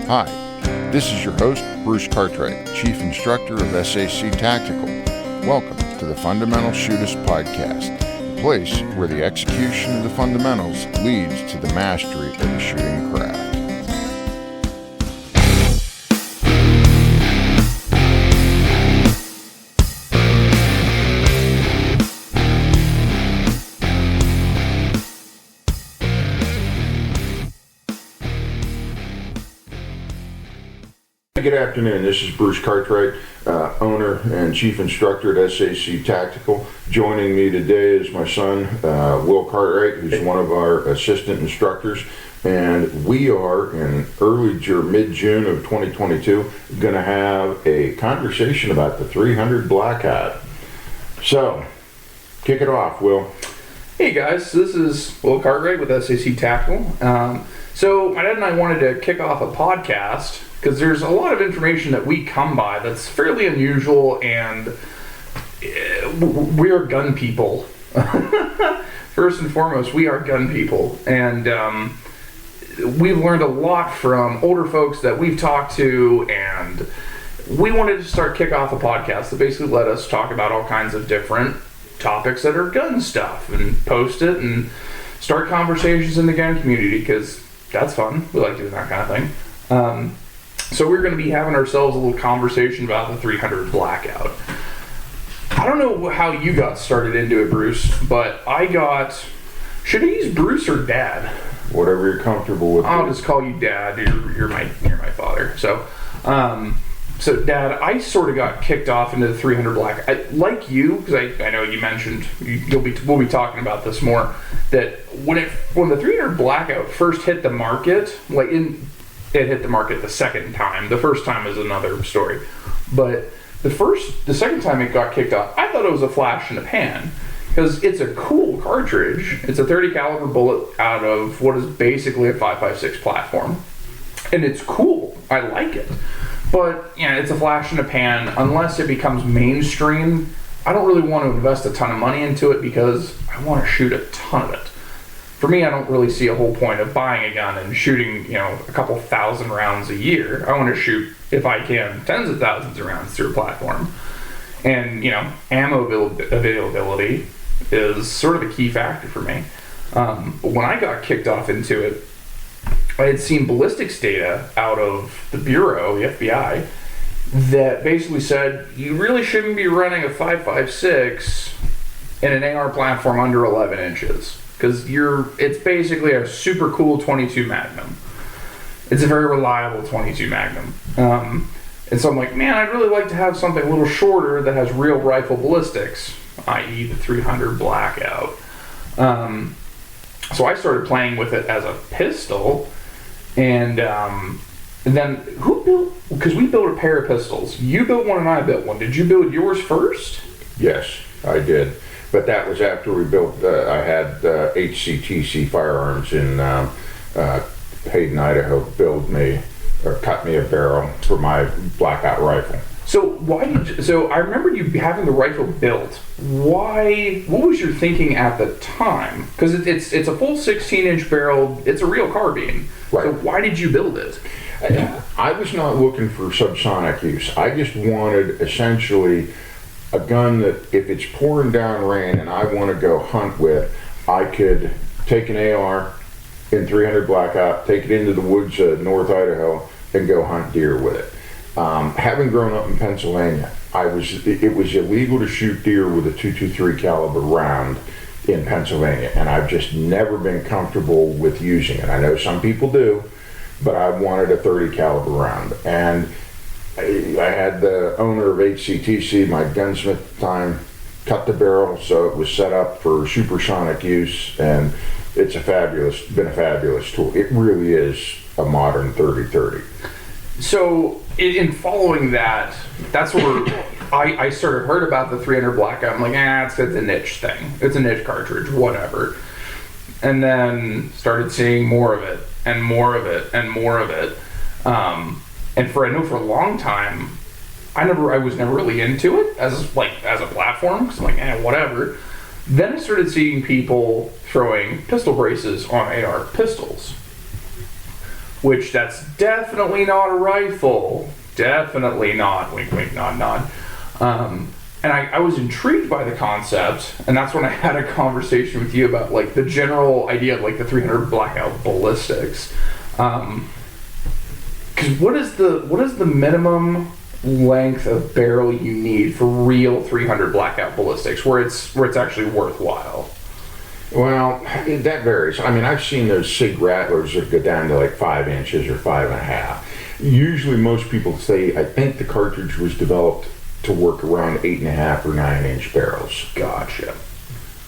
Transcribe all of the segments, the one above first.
Hi, this is your host, Bruce Cartwright, Chief Instructor of SAC Tactical. Welcome to the Fundamental Shootist Podcast, a place where the execution of the fundamentals leads to the mastery of the shooting craft. Good afternoon. This is Bruce Cartwright, owner and chief instructor at SAC Tactical. Joining me today is my son, Will Cartwright, who's one of our assistant instructors. And we are in mid-June of 2022 going to have a conversation about the 300 blackout. So, kick it off, Will. Hey guys, this is Will Cartwright with SAC Tactical. So my dad and I wanted to kick off a podcast because there's a lot of information that we come by that's fairly unusual, and we are gun people. First and foremost, we are gun people, and we've learned a lot from older folks that we've talked to, and we wanted to kick off a podcast that basically let us talk about all kinds of different topics that are gun stuff and post it and start conversations in the gun community, because that's fun. We like doing that kind of thing. So we're going to be having ourselves a little conversation about the 300 blackout. I don't know how you got started into it, Bruce, but should I use Bruce or Dad? Whatever you're comfortable with. I'll just call you Dad. You're my father. So Dad, I sort of got kicked off into the 300 blackout. Like you, because I know you mentioned we'll be talking about this more. That when the 300 blackout first hit the market, it hit the market the second time. The first time is another story, but the second time it got kicked off, I thought it was a flash in the pan, because it's a cool cartridge. It's a 30 caliber bullet out of what is basically a 5.56 platform, and it's cool. I like it. But yeah, it's a flash in the pan. Unless it becomes mainstream, I don't really want to invest a ton of money into it, because I want to shoot a ton of it. For me, I don't really see a whole point of buying a gun and shooting, a couple thousand rounds a year. I want to shoot, if I can, tens of thousands of rounds through a platform. And, ammo availability is sort of a key factor for me. But when I got kicked off into it, I had seen ballistics data out of the Bureau, the FBI, that basically said you really shouldn't be running a 5.56 in an AR platform under 11 inches. Because it's basically a super cool 22 Magnum. It's a very reliable 22 Magnum. And so I'm like, man, I'd really like to have something a little shorter that has real rifle ballistics, i.e. the 300 blackout. So I started playing with it as a pistol, and then because we built a pair of pistols. You built one and I built one. Did you build yours first? Yes, I did. But that was after we built, I had HCTC Firearms in Hayden, Idaho, cut me a barrel for my blackout rifle. So I remember you having the rifle built. What was your thinking at the time? Because it's a full 16-inch barrel. It's a real carbine. Right. So why did you build it? I was not looking for subsonic use. I just wanted essentially a gun that if it's pouring down rain and I want to go hunt with, I could take an AR in 300 blackout, take it into the woods of North Idaho, and go hunt deer with it. Having grown up in Pennsylvania, it was illegal to shoot deer with a .223 caliber round in Pennsylvania, and I've just never been comfortable with using it. I know some people do, but I wanted a 30 caliber round. And I had the owner of HCTC, my gunsmith at the time, cut the barrel so it was set up for supersonic use, and it's been a fabulous tool. It really is a modern 30-30. So in following that, that's where I sort of heard about the 300 blackout. I'm like, it's a niche thing. It's a niche cartridge, whatever. And then started seeing more of it and more of it and more of it. And for a long time, I was never really into it as a platform, because I'm like, whatever. Then I started seeing people throwing pistol braces on AR pistols. which that's definitely not a rifle. Definitely not. Wink, wink, nod, nod. And I was intrigued by the concept, and that's when I had a conversation with you about like the general idea of like the 300 blackout ballistics. Because what is the minimum length of barrel you need for real 300 blackout ballistics where it's actually worthwhile? Well, that varies. I mean, I've seen those SIG rattlers that go down to like 5 inches or 5.5. Usually most people say, I think the cartridge was developed to work around 8.5 or 9-inch barrels. Gotcha.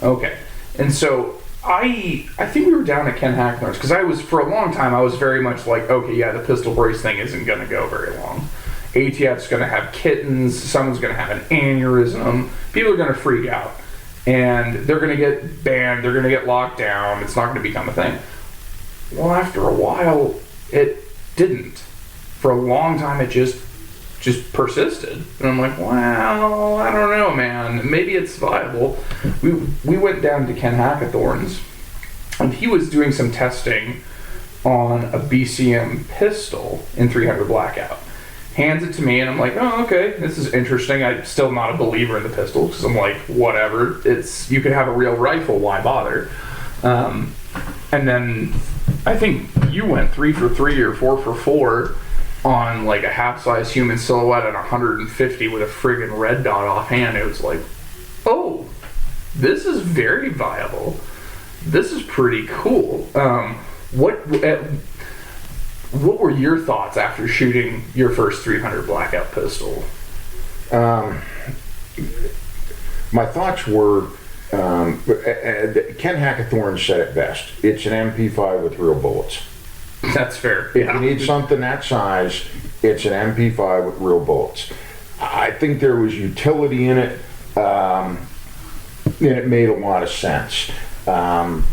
Okay. And so I think we were down at Ken Hackner's because I was, for a long time, I was very much like, okay, yeah, the pistol brace thing isn't going to go very long. ATF's going to have kittens, someone's going to have an aneurysm, people are going to freak out. And they're going to get banned, they're going to get locked down, it's not going to become a thing. Well, after a while, it didn't. For a long time, it just persisted. And I'm like, well, I don't know, man. Maybe it's viable. We went down to Ken Hackathorn's, and he was doing some testing on a BCM pistol in 300 blackout. Hands it to me, and I'm like, oh, okay, this is interesting. I'm still not a believer in the pistol, because I'm like, whatever. You could have a real rifle, why bother? And then I think you went 3 for 3 or 4 for 4 on like a half-size human silhouette at 150 with a friggin' red dot offhand. It was like, oh, this is very viable. This is pretty cool. What were your thoughts after shooting your first 300 blackout pistol? My thoughts were, Ken Hackathorn said it best. It's an MP5 with real bullets. That's fair. If you need something that size, it's an MP5 with real bullets. I think there was utility in it, and it made a lot of sense. And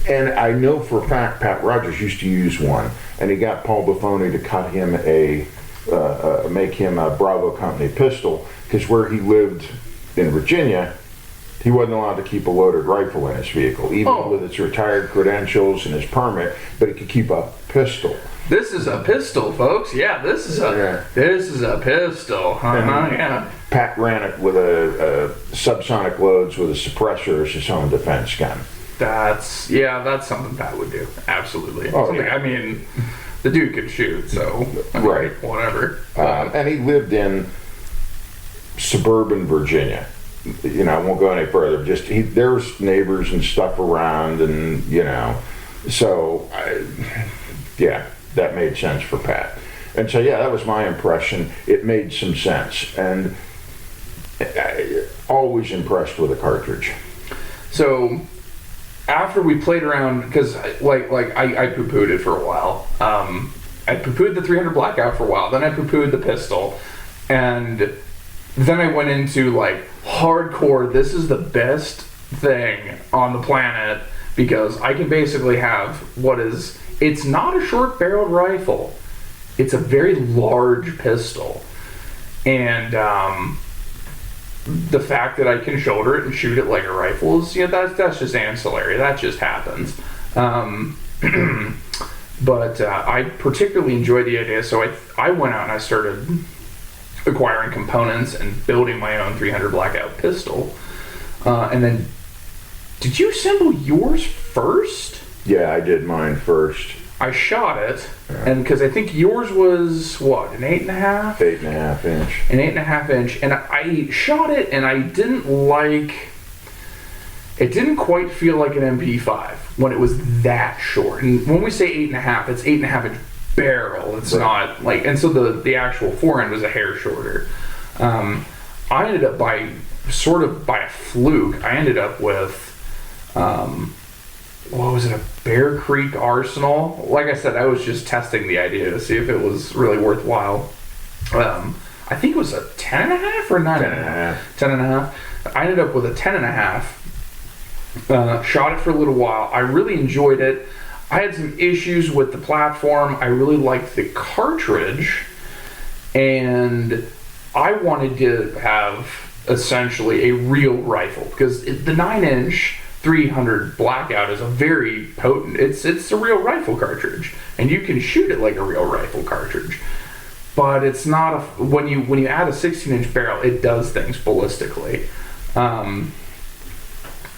I know for a fact Pat Rogers used to use one, and he got Paul Buffoni to cut him make him a Bravo Company pistol, because where he lived in Virginia, he wasn't allowed to keep a loaded rifle in his vehicle, even with its retired credentials and his permit, but he could keep a pistol. This is a pistol, folks. Yeah, this is a pistol. Yeah. Pat ran it with a subsonic loads with a suppressor as his own defense gun. That's something Pat would do. Absolutely. Yeah. I mean, the dude could shoot, so right, whatever. And he lived in suburban Virginia. You know, I won't go any further. Just there's neighbors and stuff around, and so that made sense for Pat. And so that was my impression. It made some sense, and always impressed with a cartridge. So after we played around, because I poo-pooed it for a while. I poo-pooed the 300 blackout for a while. Then I poo-pooed the pistol, and then I went into like hardcore. This is the best thing on the planet because I can basically have it's not a short-barreled rifle. It's a very large pistol, and the fact that I can shoulder it and shoot it like a rifle is that's just ancillary. That just happens. But I particularly enjoy the idea, so I went out and I started acquiring components and building my own 300 blackout pistol. And then, did you assemble yours first? Yeah, I did mine first. I shot it, and because I think yours was what, an 8.5? 8.5 inch. An 8.5 inch, and I shot it, and I didn't it didn't quite feel like an MP5 when it was that short. And when we say 8.5, it's 8.5 inch barrel. It's not like, and so the actual forend was a hair shorter. I ended up by a fluke, I ended up with what was it, a Bear Creek Arsenal? Like I said, I was just testing the idea to see if it was really worthwhile. I think it was a 10.5 or 9.5? 10.5. I ended up with a 10.5. Shot it for a little while. I really enjoyed it. I had some issues with the platform. I really liked the cartridge, and I wanted to have essentially a real rifle because the 9-inch 300 blackout is a very potent. It's a real rifle cartridge, and you can shoot it like a real rifle cartridge. But it's not a, when you add a 16-inch barrel, it does things ballistically.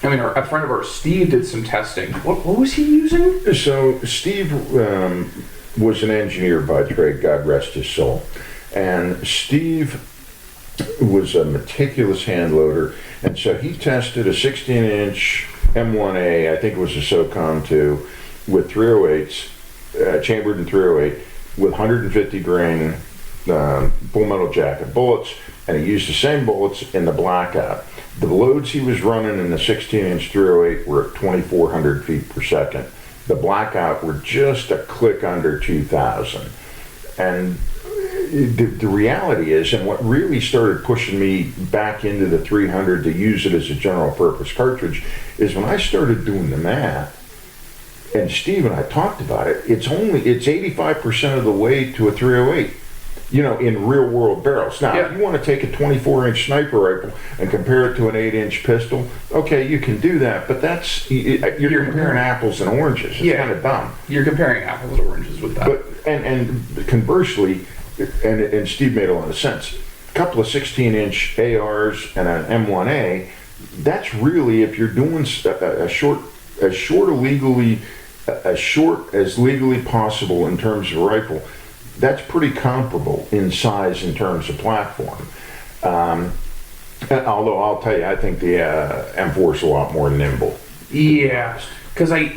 I mean, a friend of ours, Steve, did some testing. What was he using? So Steve was an engineer by trade, God rest his soul. And Steve was a meticulous hand loader, and so he tested a 16-inch M1A, I think it was a SOCOM 2, with 308s, chambered in 308, with 150 grain bull metal jacket bullets, and he used the same bullets in the blackout. The loads he was running in the 16-inch 308 were at 2,400 feet per second. The blackout were just a click under 2,000. And the reality is, and what really started pushing me back into the 300 to use it as a general purpose cartridge, is when I started doing the math, and Steve and I talked about it, it's 85% of the way to a 308. In real world barrels. Now, if you want to take a 24-inch sniper rifle and compare it to an 8-inch pistol, okay, you can do that, but you're comparing apples and oranges. It's kind of dumb. You're comparing apples and oranges with that. But and conversely, and Steve made a lot of sense. A couple of 16-inch ARs and an M1A. That's really, if you're doing as short as legally possible in terms of rifle, that's pretty comparable in size in terms of platform. Although I'll tell you, I think the M4 is a lot more nimble. Yeah, because I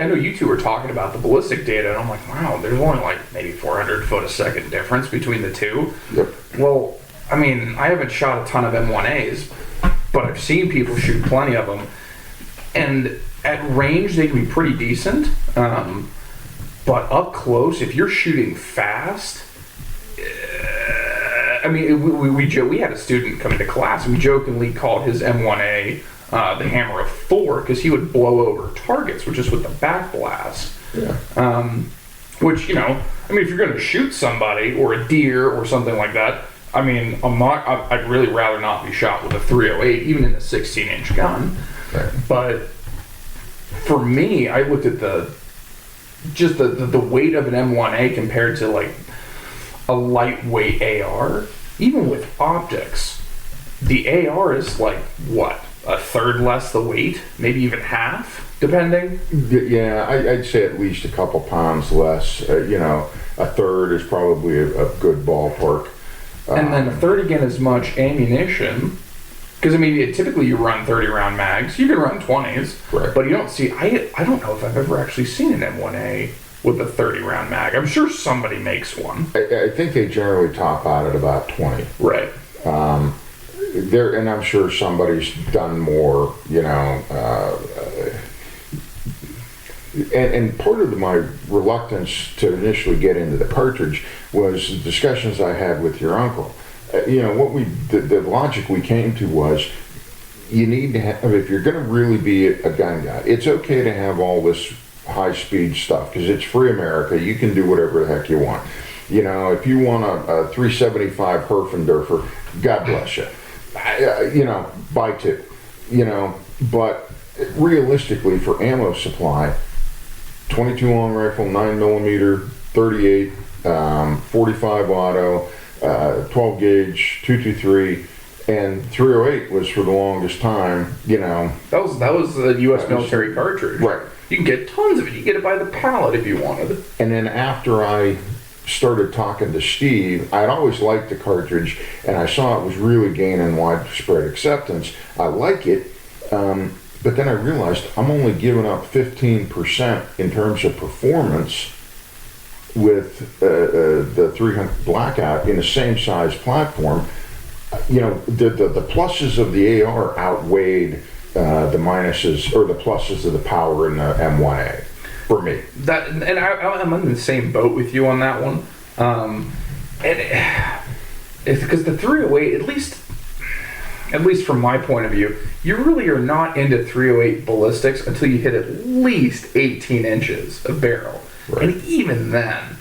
know you two were talking about the ballistic data, and I'm like, wow, there's only like maybe 400 foot a second difference between the two. Yep. Well, I mean, I haven't shot a ton of M1As, but I've seen people shoot plenty of them, and at range they can be pretty decent. But up close, if you're shooting fast, I mean, we had a student come into class, and we jokingly called his M1A the hammer of Thor, because he would blow over targets, which is with the back blast. Yeah. Which, if you're going to shoot somebody or a deer or something like that, I mean, I'd really rather not be shot with a 308, even in a 16-inch gun. Right. But for me, I looked at the weight of an M1A compared to like a lightweight AR. Even with optics, the AR is like what, a third less the weight, maybe even half, depending. Yeah, I'd say at least a couple pounds less. A third is probably a good ballpark. And then a third again as much ammunition. Because, typically you run 30-round mags. You can run 20s. Right. But you don't see... I don't know if I've ever actually seen an M1A with a 30-round mag. I'm sure somebody makes one. I think they generally top out at about 20. Right. And I'm sure somebody's done more, and part of my reluctance to initially get into the cartridge was the discussions I had with your uncle. The logic we came to was, you need to have, if you're going to really be a gun guy, it's okay to have all this high-speed stuff, because it's free America. You can do whatever the heck you want. If you want a 375 Herfendorfer, God bless you. Buy two. But realistically, for ammo supply, 22 long rifle, 9mm, 38, 45 auto, 12 gauge, 223, and 308 was for the longest time, That was the U.S. military cartridge. Right. You can get tons of it. You can get it by the pallet if you wanted. And then after I started talking to Steve, I'd always liked the cartridge, and I saw it was really gaining widespread acceptance. I like it, but then I realized I'm only giving up 15% in terms of performance with the 300 blackout in the same size platform. The pluses of the AR outweighed the minuses or the pluses of the power in the M1A for me. I'm in the same boat with you on that one. It's because the 308, at least from my point of view, you really are not into 308 ballistics until you hit at least 18 inches of barrel. Right. And even then,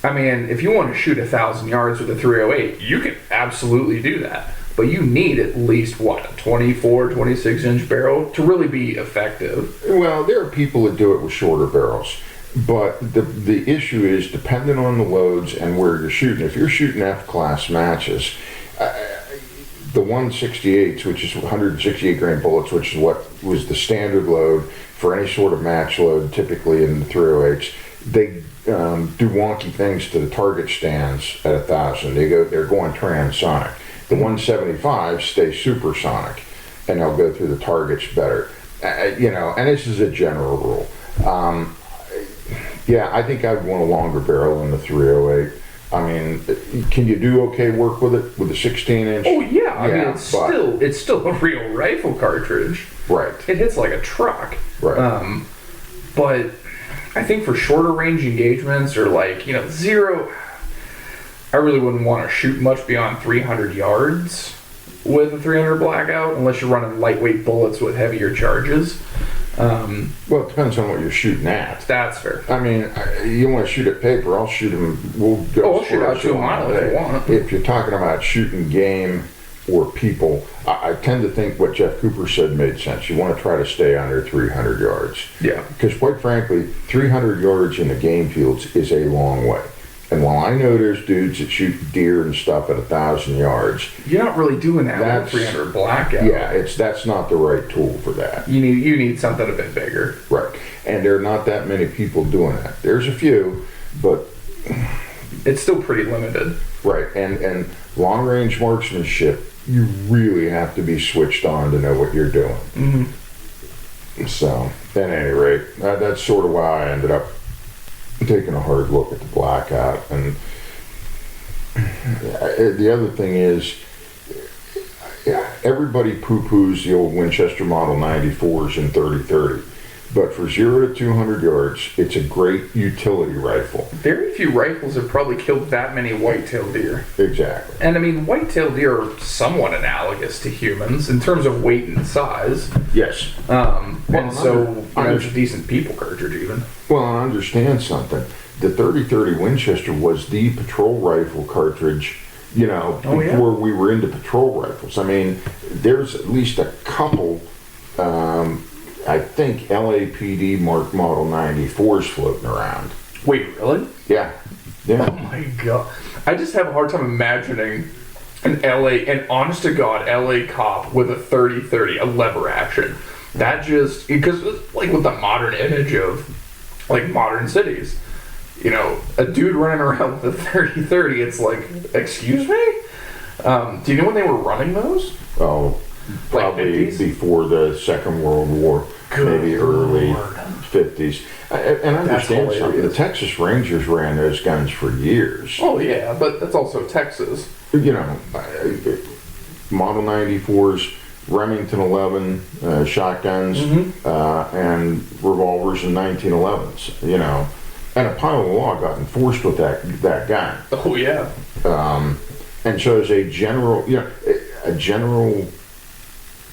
if you want to shoot 1,000 yards with a 308, you can absolutely do that. but you need at least, what, a 24, 26-inch barrel to really be effective. Well, there are people that do it with shorter barrels, but the issue is dependent on the loads and where you're shooting. If you're shooting F-class matches, the 168s, which is 168 grain bullets, which is what was the standard load for any sort of match load, typically in the 308s, they do wonky things to the target stands at 1,000. They're going transonic. The 175s stay supersonic, and they'll go through the targets better. And this is a general rule. I think I'd want a longer barrel than the 308. I mean, can you do okay work with it with a 16-inch? Oh yeah, I mean it's still a real rifle cartridge. Right. It hits like a truck. Right. But I think for shorter range engagements or zero, I really wouldn't want to shoot much beyond 300 yards with a 300 blackout unless you're running lightweight bullets with heavier charges. Well, it depends on what you're shooting at. That's fair. I mean, you want to shoot at paper, I'll shoot them. We'll go. I'll shoot out 2 miles if you want. If you're talking about shooting game or people, I tend to think what Jeff Cooper said made sense. You want to try to stay under 300 yards. Yeah. Because quite frankly, 300 yards in the game fields is a long way. And while I know there's dudes that shoot deer and stuff at 1,000 yards, you're not really doing that with a 300 blackout. Yeah, that's not the right tool for that. You need something a bit bigger. Right. And there are not that many people doing that. There's a few, but it's still pretty limited. Right. And long range marksmanship, you really have to be switched on to know what you're doing. Mm-hmm. So, at any rate, that's sort of why I ended up taking a hard look at the blackout. And the other thing is, everybody poo-poos the old Winchester Model 94s in 30-30, but for 0 to 200 yards, it's a great utility rifle. Very few rifles have probably killed that many white-tailed deer. Exactly. And I mean, white-tailed deer are somewhat analogous to humans in terms of weight and size. Yes. It's a decent people cartridge even. Well, I understand something. The 30-30 Winchester was the patrol rifle cartridge, before we were into patrol rifles. I mean, there's at least a couple, I think, LAPD marked Model 94s floating around. Wait, really? Yeah. Oh my god. I just have a hard time imagining an honest to God LA cop with a 30-30, a lever action. That just, because with the modern image of modern cities, a dude running around with a 30-30, it's like, excuse me? Do you know when they were running those? Oh, probably before the Second World War, maybe early 50s. And understand something, the Texas Rangers ran those guns for years. Oh yeah, but that's also Texas. Model 94s, Remington 11 shotguns, and revolvers in 1911s, and a pile of law got enforced with that gun. Oh yeah. And so as a general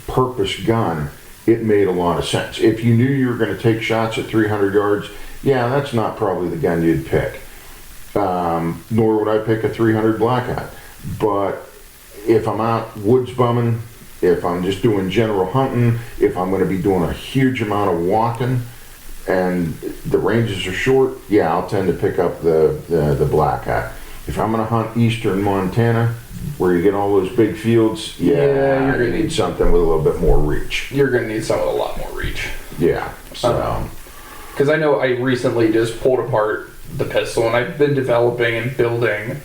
purpose gun, it made a lot of sense. If you knew you were going to take shots at 300 yards, that's not probably the gun you'd pick. Nor would I pick a 300 blackout. But if I'm out woods bumming, if I'm just doing general hunting, if I'm going to be doing a huge amount of walking, and the ranges are short, I'll tend to pick up the blackout. If I'm going to hunt eastern Montana, where you get all those big fields, you're going to need something with a little bit more reach. You're going to need something with a lot more reach. Yeah. So, because I know I recently just pulled apart the pistol, and I've been developing and building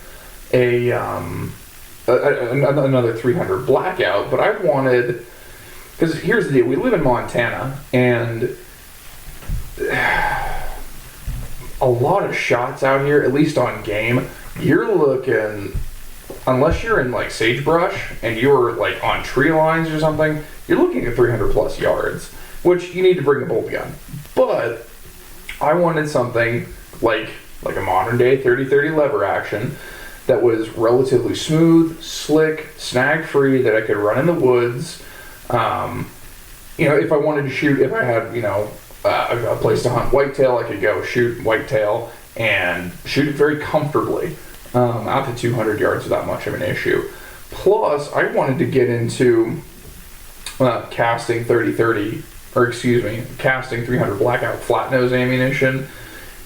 another 300 blackout, but I wanted, because here's the deal, we live in Montana, and a lot of shots out here, at least on game, you're looking, unless you're in sagebrush and you're on tree lines or something, you're looking at 300 plus yards, which you need to bring a bolt gun. But I wanted something like a modern day 30-30 lever action that was relatively smooth, slick, snag free, that I could run in the woods. If I wanted to shoot, if I had a place to hunt whitetail, I could go shoot whitetail and shoot it very comfortably out to 200 yards without much of an issue. Plus, I wanted to get into casting 30-30, or excuse me, casting 300 blackout flat nose ammunition,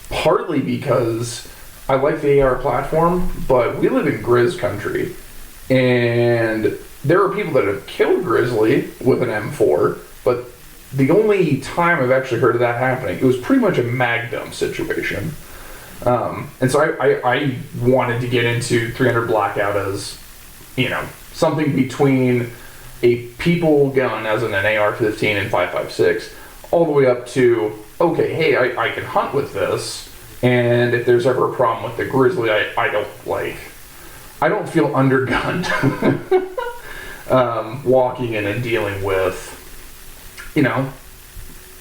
partly because I like the AR platform, but we live in Grizz country, and there are people that have killed Grizzly with an M4, but the only time I've actually heard of that happening, it was pretty much a mag dump situation. And so I wanted to get into 300 blackout as, something between a people gun as in an AR-15 and 5.56, all the way up to, okay, hey, I can hunt with this, and if there's ever a problem with the Grizzly, I don't feel undergunned walking in and dealing with, an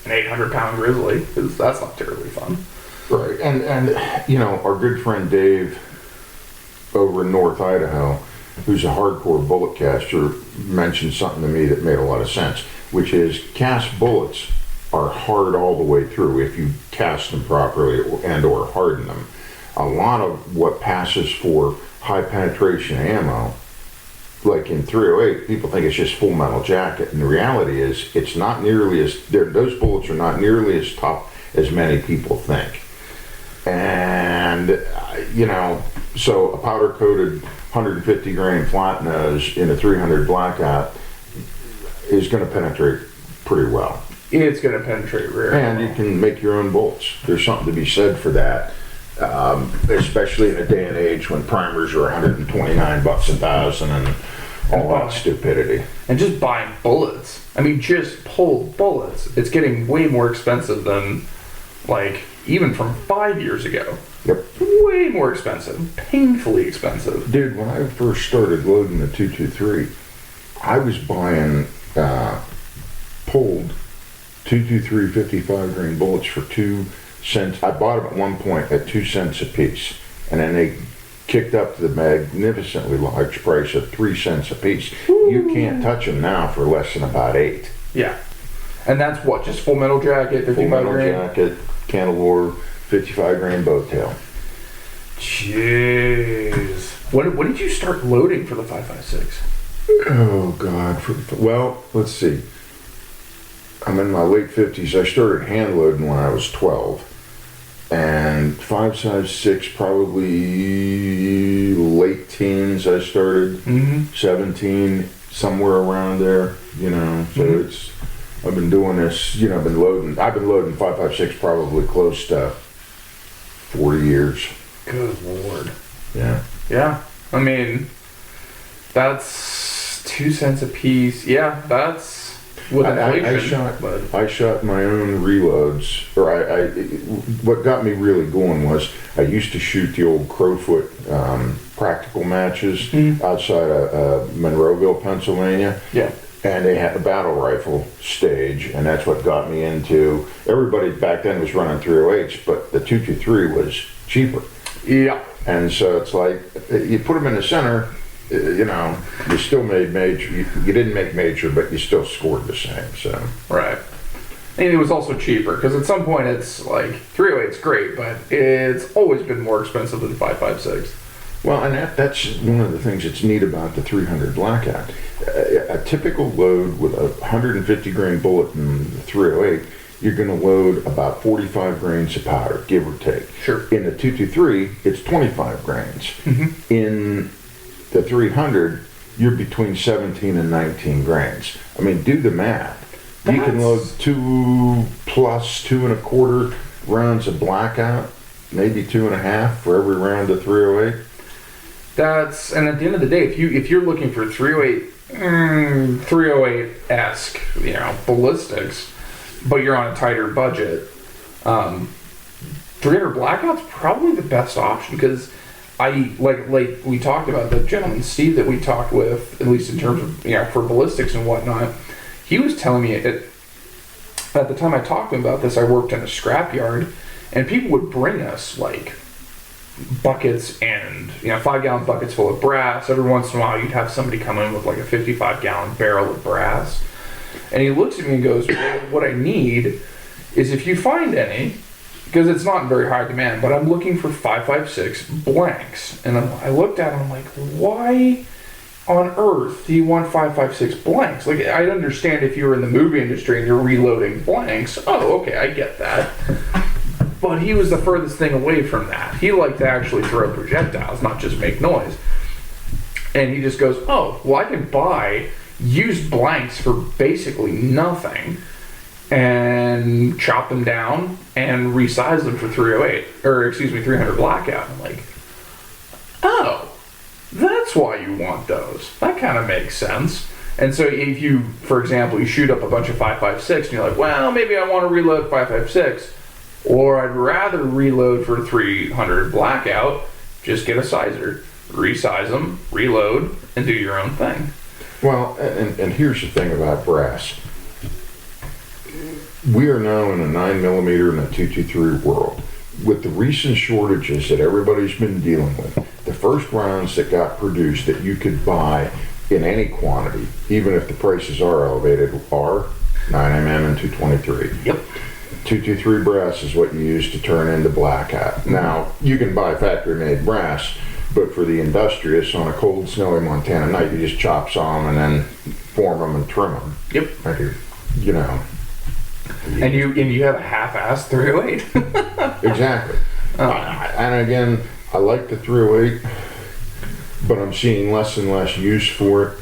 800-pound Grizzly, because that's not terribly fun. Right, and our good friend Dave over in North Idaho, who's a hardcore bullet caster, mentioned something to me that made a lot of sense, which is cast bullets are hard all the way through if you cast them properly and or harden them. A lot of what passes for high penetration ammo, like in 308, people think it's just full metal jacket, and the reality is it's not nearly as, those bullets are not nearly as tough as many people think. And so a powder coated 150 grain flat nose in a 300 blackout is going to penetrate pretty well. It's going to penetrate very well. And you can make your own bolts. There's something to be said for that, especially in a day and age when primers are $129 a thousand and all that stupidity. And just buying bullets. I mean, just pulled bullets. It's getting way more expensive than, even from 5 years ago. Yep. Way more expensive. Painfully expensive. Dude, when I first started loading the 223, I was buying pulled 223 55 grain bullets for 2 cents. I bought them at one point at 2 cents a piece, and then they kicked up to the magnificently large price of 3 cents a piece. Ooh. You can't touch them now for less than about 8. Yeah. And that's what, just full metal jacket, 55 full metal grain? Jacket, cantilever, 55 grain bow tail. Jeez. When did you start loading for the 5.56? Oh God. Well, let's see. I'm in my late 50s. I started hand loading when I was 12. And 5.56, probably late teens I started. 17, somewhere around there, So it's, I've been doing this, I've been loading 5.56 probably close to 40 years. Good Lord. Yeah. Yeah. I mean, that's 2 cents a piece. Yeah, that's with inflation. I shot my own reloads, or what got me really going was I used to shoot the old Crowfoot practical matches outside of Monroeville, Pennsylvania. Yeah. And they had a battle rifle stage, and that's what got me into, everybody back then was running 308s, but the 223 was cheaper. Yeah. And so it's like, you put them in the center, you still made major, you didn't make major, but you still scored the same, so. Right. And it was also cheaper, because at some point it's like, 308's great, but it's always been more expensive than 5.56. Well, and that's one of the things that's neat about the 300 blackout. A typical load with a 150 grain bullet in the 308, you're going to load about 45 grains of powder, give or take. Sure. In the 223, it's 25 grains. In the 300, you're between 17 and 19 grains. I mean, do the math. You can load 2 plus 2 1/4 rounds of blackout, maybe 2 1/2 for every round of 308. And at the end of the day, if you're looking for 308-esque, ballistics, but you're on a tighter budget, 300 blackout's probably the best option, because like we talked about, the gentleman Steve that we talked with, at least in terms of for ballistics and whatnot, he was telling me at the time I talked to him about this, I worked in a scrapyard, and people would bring us buckets and 5-gallon buckets full of brass. Every once in a while you'd have somebody come in with a 55-gallon barrel of brass, and he looks at me and goes, well, what I need is, if you find any, because it's not in very high demand, but I'm looking for 5.56 blanks. And I looked at him, I'm like, why on earth do you want 5.56 blanks? Like, I understand if you're in the movie industry and you're reloading blanks. Oh, okay, I get that. But he was the furthest thing away from that. He liked to actually throw projectiles, not just make noise. And he just goes, oh, well, I can buy used blanks for basically nothing and chop them down and resize them for 300 blackout. I'm like, oh, that's why you want those. That kind of makes sense. And so if you, for example, you shoot up a bunch of 5.56 and you're like, well, maybe I want to reload 5.56, or I'd rather reload for 300 blackout, just get a sizer, resize them, reload, and do your own thing. Well, and here's the thing about brass. We are now in a 9mm and a 223 world. With the recent shortages that everybody's been dealing with, the first rounds that got produced that you could buy in any quantity, even if the prices are elevated, are 9mm and 223. Yep. 223 brass is what you use to turn into blackout. Now, you can buy factory-made brass, but for the industrious, on a cold, snowy Montana night, you just chop saw them and then form them and trim them. Yep. Like, you know. And you have a half-assed 308. Exactly. And again, I like the 308, but I'm seeing less and less use for it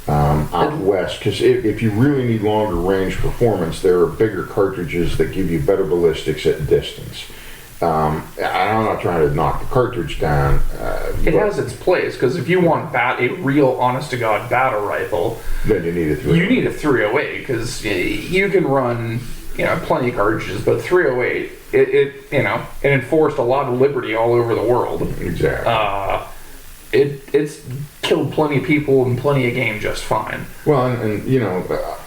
out west. Because if you really need longer range performance, there are bigger cartridges that give you better ballistics at distance. I'm not trying to knock the cartridge down. It has its place, because if you want a real honest-to-God battle rifle, then you need a 308. You need a 308, because you can run plenty of cartridges, but 308, it enforced a lot of liberty all over the world. Exactly. It's killed plenty of people and plenty of game just fine. Well, and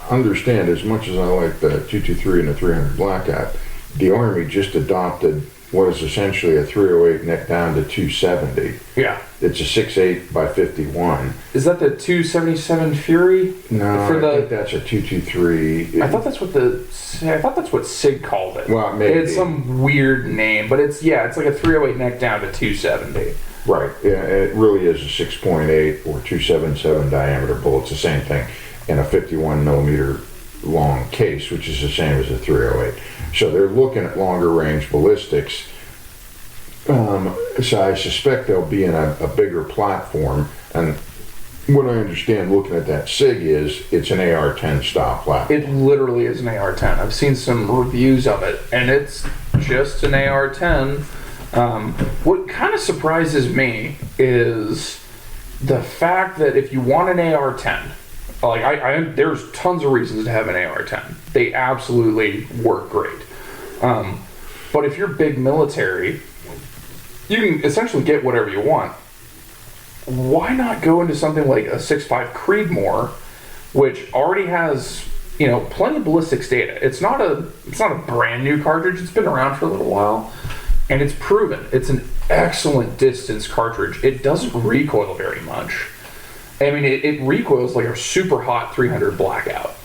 understand, as much as I like the 223 and the 300 blackout, the Army just adopted what is essentially a 308 neck down to 270. Yeah. It's a 6.8 by 51. Is that the 277 Fury? No, I think that's a 223. I thought that's what SIG called it. Well, maybe. It's some weird name, but it's like a 308 neck down to 270. Right. Yeah, it really is a 6.8 or 277 diameter bullet. It's the same thing in a 51mm long case, which is the same as a 308. So they're looking at longer range ballistics. So I suspect they'll be in a bigger platform. And what I understand looking at that SIG is it's an AR-10 style platform. It literally is an AR-10. I've seen some reviews of it, and it's just an AR-10. What kind of surprises me is the fact that if you want an AR-10, like there's tons of reasons to have an AR-10. They absolutely work great. But if you're big military, you can essentially get whatever you want. Why not go into something like a 6.5 Creedmoor, which already has plenty of ballistics data. It's not a brand new cartridge. It's been around for a little while, and it's proven. It's an excellent distance cartridge. It doesn't recoil very much. I mean, it recoils like a super hot 300 blackout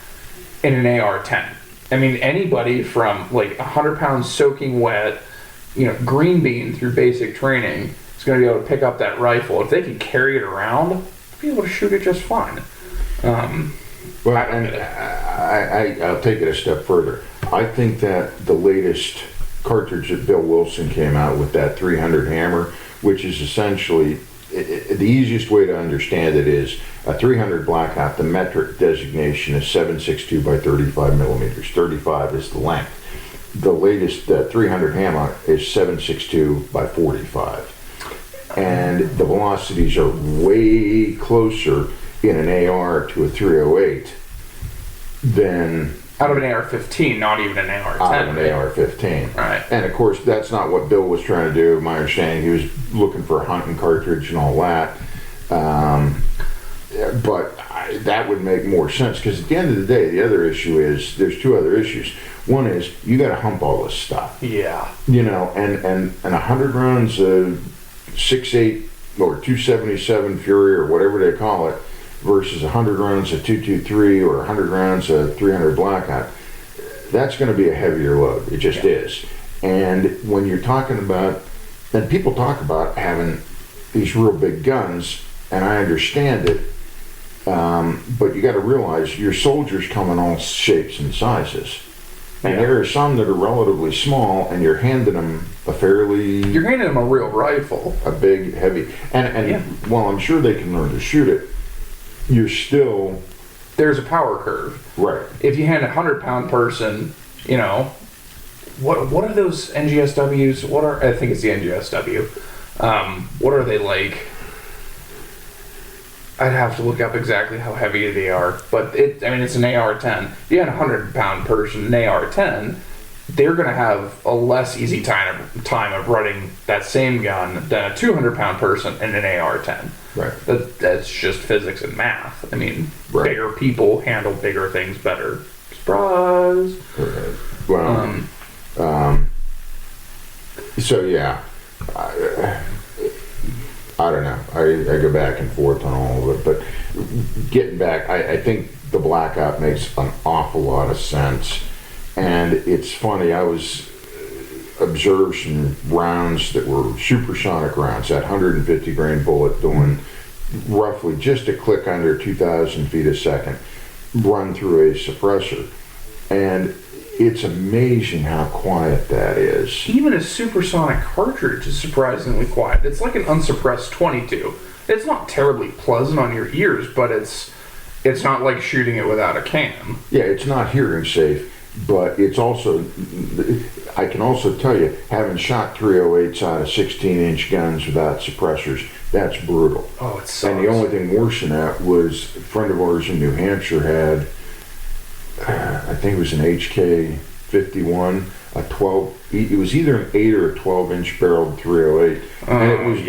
in an AR-10. I mean, anybody from like 100 pounds soaking wet, green bean through basic training is going to be able to pick up that rifle. If they can carry it around, they'll be able to shoot it just fine. Well, I'll take it a step further. I think that the latest cartridge that Bill Wilson came out with, that 300 hammer, which is essentially the easiest way to understand it is a 300 blackout. The metric designation is 7.62 by 35 millimeters. 35 is the length. The latest 300 hammer is 7.62 by 45, and the velocities are way closer in an AR to a 308 than out of an AR-15, not even an AR-10. Out of an AR-15. Right. And of course, that's not what Bill was trying to do. My understanding, he was looking for a hunting cartridge and all that. But that would make more sense, because at the end of the day, the other issue is, there's two other issues. One is, you got to hump all this stuff. Yeah. And 100 rounds of 6.8 or 277 Fury or whatever they call it, versus 100 rounds of 223 or 100 rounds of 300 blackout, that's going to be a heavier load. It just is. And when you're talking about, and people talk about having these real big guns, and I understand it, But you got to realize your soldiers come in all shapes and sizes. And there are some that are relatively small, and you're handing them a You're handing them a real rifle. a big, heavy, and while I'm sure they can learn to shoot it, you're still... There's a power curve. Right. If you hand a 100-pound person, you know, what are those NGSWs? I think it's the NGSW. What are they like? I'd have to look up exactly how heavy they are, but it's an AR-10. If you had a 100-pound person, an AR-10, they're going to have a less easy time of running that same gun than a 200-pound person in an AR-10. Right. That's just physics and math. I mean, right. Bigger people handle bigger things better. Surprise. Right. Well, so yeah, I don't know. I go back and forth on all of it, but getting back, I think the blackout makes an awful lot of sense. And it's funny, I was observed some rounds that were supersonic rounds, that 150 grain bullet doing roughly just a click under 2,000 feet a second, run through a suppressor. And it's amazing how quiet that is. Even a supersonic cartridge is surprisingly quiet. It's like an unsuppressed 22. It's not terribly pleasant on your ears, but it's not like shooting it without a cam. Yeah, it's not hearing safe, but it's also, I can also tell you, having shot 308s out of 16-inch guns without suppressors, that's brutal. Oh, it sucks. And the only thing worse than that was a friend of ours in New Hampshire had, I think it was an HK 51, a 12. It was either an 8 or a 12-inch barreled 308, and it was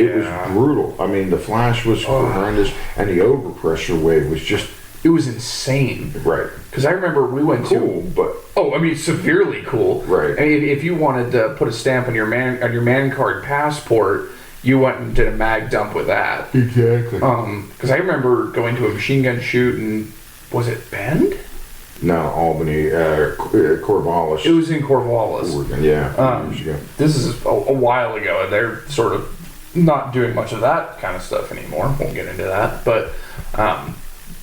brutal. I mean, the flash was horrendous, and the overpressure wave was just. It was insane. Right. Because I remember we went severely cool. Right. I mean, if you wanted to put a stamp on your man card passport, you went and did a mag dump with that. Exactly. Because I remember going to a machine gun shoot in, was it Bend? No, Albany, Corvallis. It was in Corvallis. Oregon, yeah. Years ago. This is a while ago, and they're sort of not doing much of that kind of stuff anymore. Won't get into that, but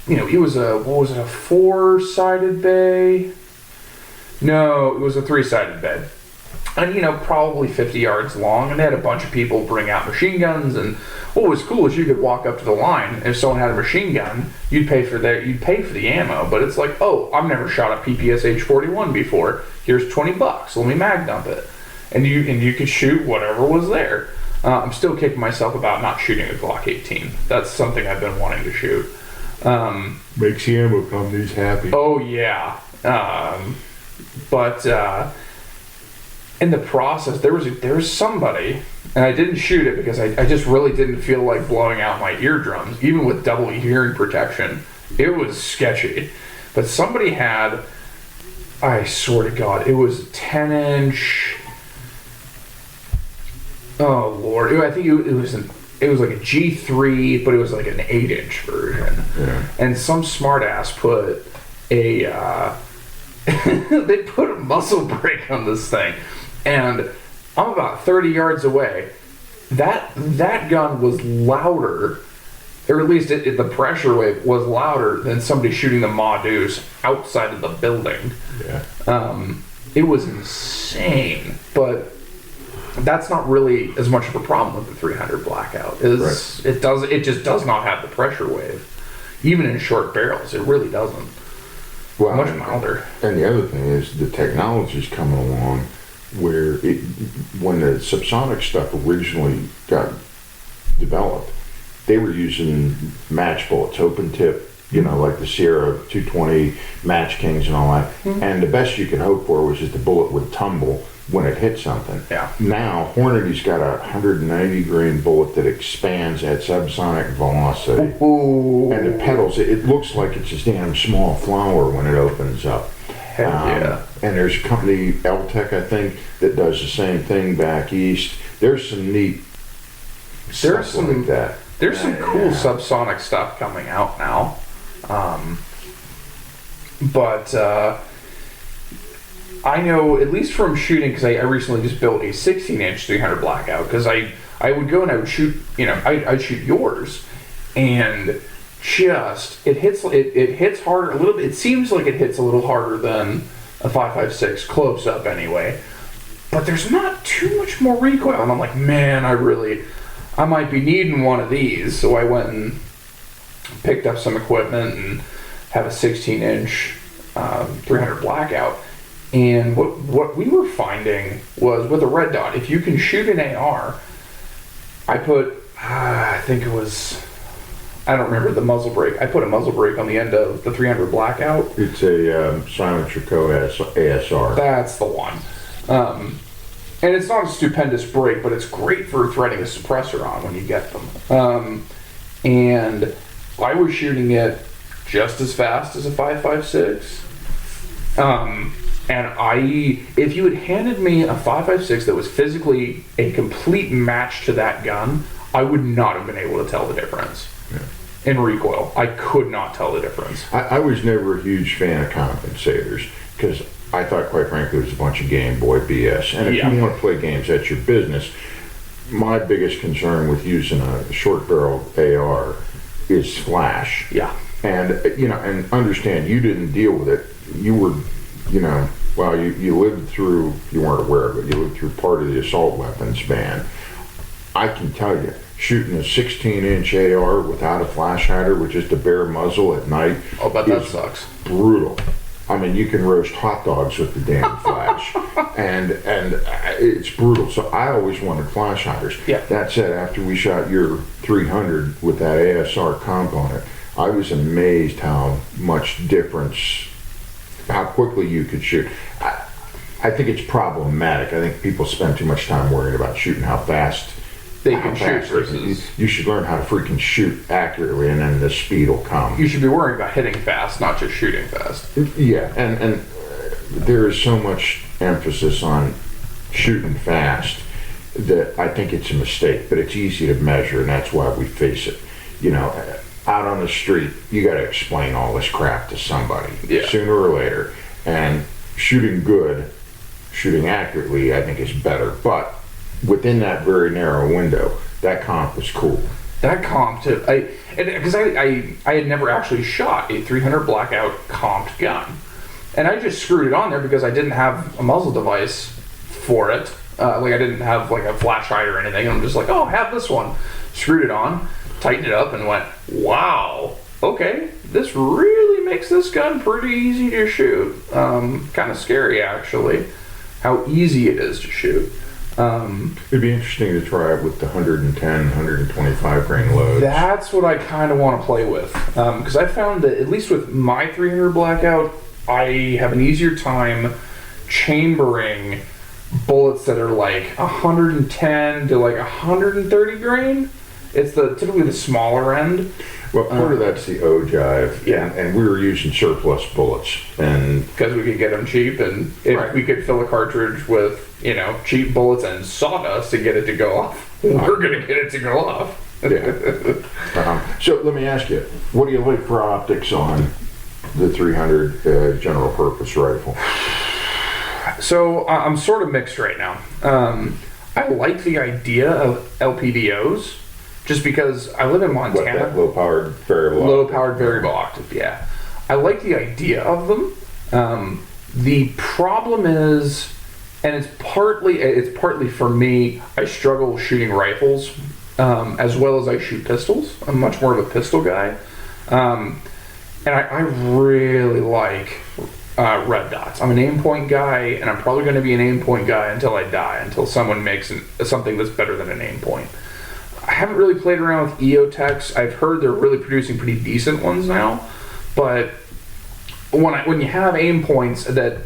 it was a 4-sided bay? No, it was a 3-sided bay. And, probably 50 yards long, and they had a bunch of people bring out machine guns, and what was cool is you could walk up to the line, and if someone had a machine gun, you'd pay for the ammo, but it's like, oh, I've never shot a PPSH 41 before, here's $20, let me mag dump it. And you could shoot whatever was there. I'm still kicking myself about not shooting a Glock 18. That's something I've been wanting to shoot. Makes the ammo companies happy. Oh, yeah. But in the process, there was somebody, and I didn't shoot it because I just really didn't feel like blowing out my eardrums, even with double hearing protection. It was sketchy. But somebody had, I swear to God, it was 10-inch. Oh Lord, I think it was like a G3, but it was like an 8-inch version. Yeah. And some smartass put they put a muzzle brake on this thing, and I'm about 30 yards away. That gun was louder, or at least the pressure wave was louder than somebody shooting the Ma Deuce outside of the building. Yeah. It was insane, but that's not really as much of a problem with the 300 blackout. Right. It just does not have the pressure wave, even in short barrels. It really doesn't. Well, much milder. And the other thing is the technology's coming along where when the subsonic stuff originally got developed, they were using match bullets, open tip, like the Sierra 220 Match Kings and all that. Mm-hmm. And the best you could hope for was just the bullet would tumble when it hit something. Yeah. Now, Hornady's got a 190 grain bullet that expands at subsonic velocity. Ooh. And the pedals, it looks like it's a damn small flower when it opens up. Heck yeah. And there's a company, L-Tech, I think, that does the same thing back east. There's some neat stuff like that. There's some cool subsonic stuff coming out now. But I know, at least from shooting, because I recently just built a 16-inch 300 blackout, because I would go and I would shoot, I'd shoot yours, and it hits harder a little bit. It seems like it hits a little harder than a 5.56 close up anyway, but there's not too much more recoil. And I'm like, man, I might be needing one of these. So I went and picked up some equipment and have a 16-inch 300 blackout. And what we were finding was with a red dot, if you can shoot an AR, I put, I think it was, I don't remember the muzzle brake. I put a muzzle brake on the end of the 300 blackout. It's a Silencer Co. ASR. That's the one. And it's not a stupendous brake, but it's great for threading a suppressor on when you get them. And I was shooting it just as fast as a 5.56. And if you had handed me a 5.56 that was physically a complete match to that gun, I would not have been able to tell the difference. Yeah. In recoil, I could not tell the difference. I was never a huge fan of compensators because I thought, quite frankly, it was a bunch of Game Boy BS. And if you want to play games, that's your business. My biggest concern with using a short barrel AR is flash. Yeah. And, and understand, you didn't deal with it. You were, well, you lived through, you weren't aware of it, you lived through part of the assault weapons ban. I can tell you, shooting a 16-inch AR without a flash hider with just a bare muzzle at night, but that sucks. Brutal. I mean, you can roast hot dogs with the damn flash, and it's brutal. So I always wanted flash hiders. Yeah. That said, after we shot your 300 with that ASR component, I was amazed how much difference, how quickly you could shoot. I think it's problematic. I think people spend too much time worrying about shooting how fast they can shoot versus... You should learn how to freaking shoot accurately, and then the speed will come. You should be worrying about hitting fast, not just shooting fast. Yeah, and there is so much emphasis on shooting fast that I think it's a mistake, but it's easy to measure, and that's why we face it. Out on the street, you got to explain all this crap to somebody sooner or later. And shooting good, shooting accurately, I think is better. But within that very narrow window, that comp was cool. That comp too, because I had never actually shot a 300 blackout comped gun, and I just screwed it on there because I didn't have a muzzle device for it. I didn't have like a flash hider or anything. And I'm just like, oh, have this one. Screwed it on, tightened it up, and went, wow, okay, this really makes this gun pretty easy to shoot. Kind of scary actually, how easy it is to shoot. It'd be interesting to try it with the 110, 125 grain loads. That's what I kind of want to play with. Because I found that, at least with my 300 blackout, I have an easier time chambering bullets that are like 110 to like 130 grain. It's typically the smaller end. Well, part of that's the ogive, and we were using surplus bullets, and because we could get them cheap, and if we could fill a cartridge with cheap bullets and sawdust to get it to go off, we're gonna get it to go off. So let me ask you, what do you like for optics on the 300 general purpose rifle? So I'm sort of mixed right now. I like the idea of LPDOs. Just because I live in Montana. That low-powered variable octave? Low-powered variable octave, yeah. I like the idea of them. The problem is, and it's partly for me, I struggle shooting rifles as well as I shoot pistols. I'm much more of a pistol guy. And I really like red dots. I'm an aim point guy, and I'm probably going to be an aim point guy until I die, until someone makes something that's better than an aim point. I haven't really played around with EOTechs. I've heard they're really producing pretty decent ones now, but when you have aim points that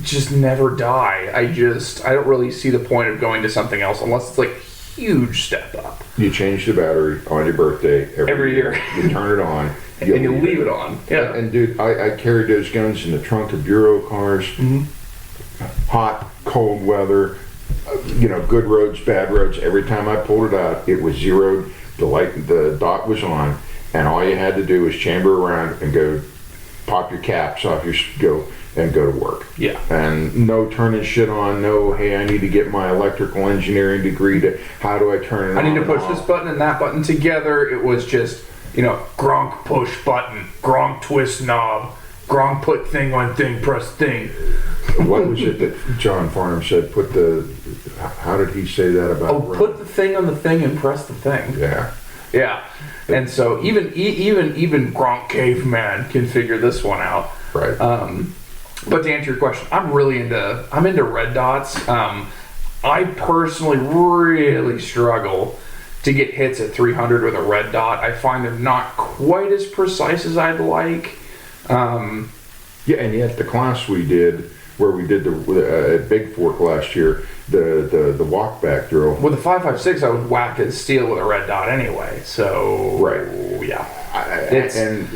just never die, I don't really see the point of going to something else unless it's like a huge step up. You change the battery on your birthday every year. You turn it on. And you leave it on. Yeah. And dude, I carried those guns in the trunk of bureau cars. Mm-hmm. Hot, cold weather. Good roads, bad roads. Every time I pulled it out, it was zeroed. The dot was on, and all you had to do was chamber around and go pop your caps off go to work. Yeah. And no turning shit on. No, hey, I need to get my electrical engineering degree. How do I turn it on? I need to push this button and that button together. It was just Gronk push button, Gronk twist knob, Gronk put thing on thing, press thing. What was it that John Farnham said? How did he say that about? Oh, put the thing on the thing and press the thing. Yeah. Yeah. And so even Gronk caveman can figure this one out. Right. But to answer your question, I'm into red dots. I personally really struggle to get hits at 300 with a red dot. I find they're not quite as precise as I'd like. Yeah, and yet the class we did, where we did at Big Fork last year, the walk back drill. With a 5.56, I would whack at steel with a red dot anyway. So right, yeah. And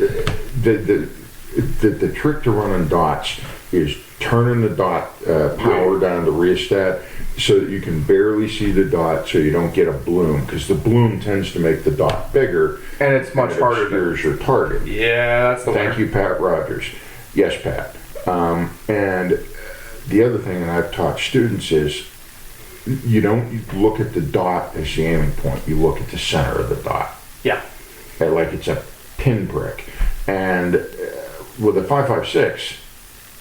the trick to running dots is turning the dot power down to rheostat so that you can barely see the dot, so you don't get a bloom, because the bloom tends to make the dot bigger, and it's much harder to obscures your target. Yeah, that's the Thank you, Pat Rogers. Yes, Pat. And the other thing that I've taught students is you don't look at the dot as the aiming point. You look at the center of the dot. Yeah. Like it's a pinprick. And with a 5.56,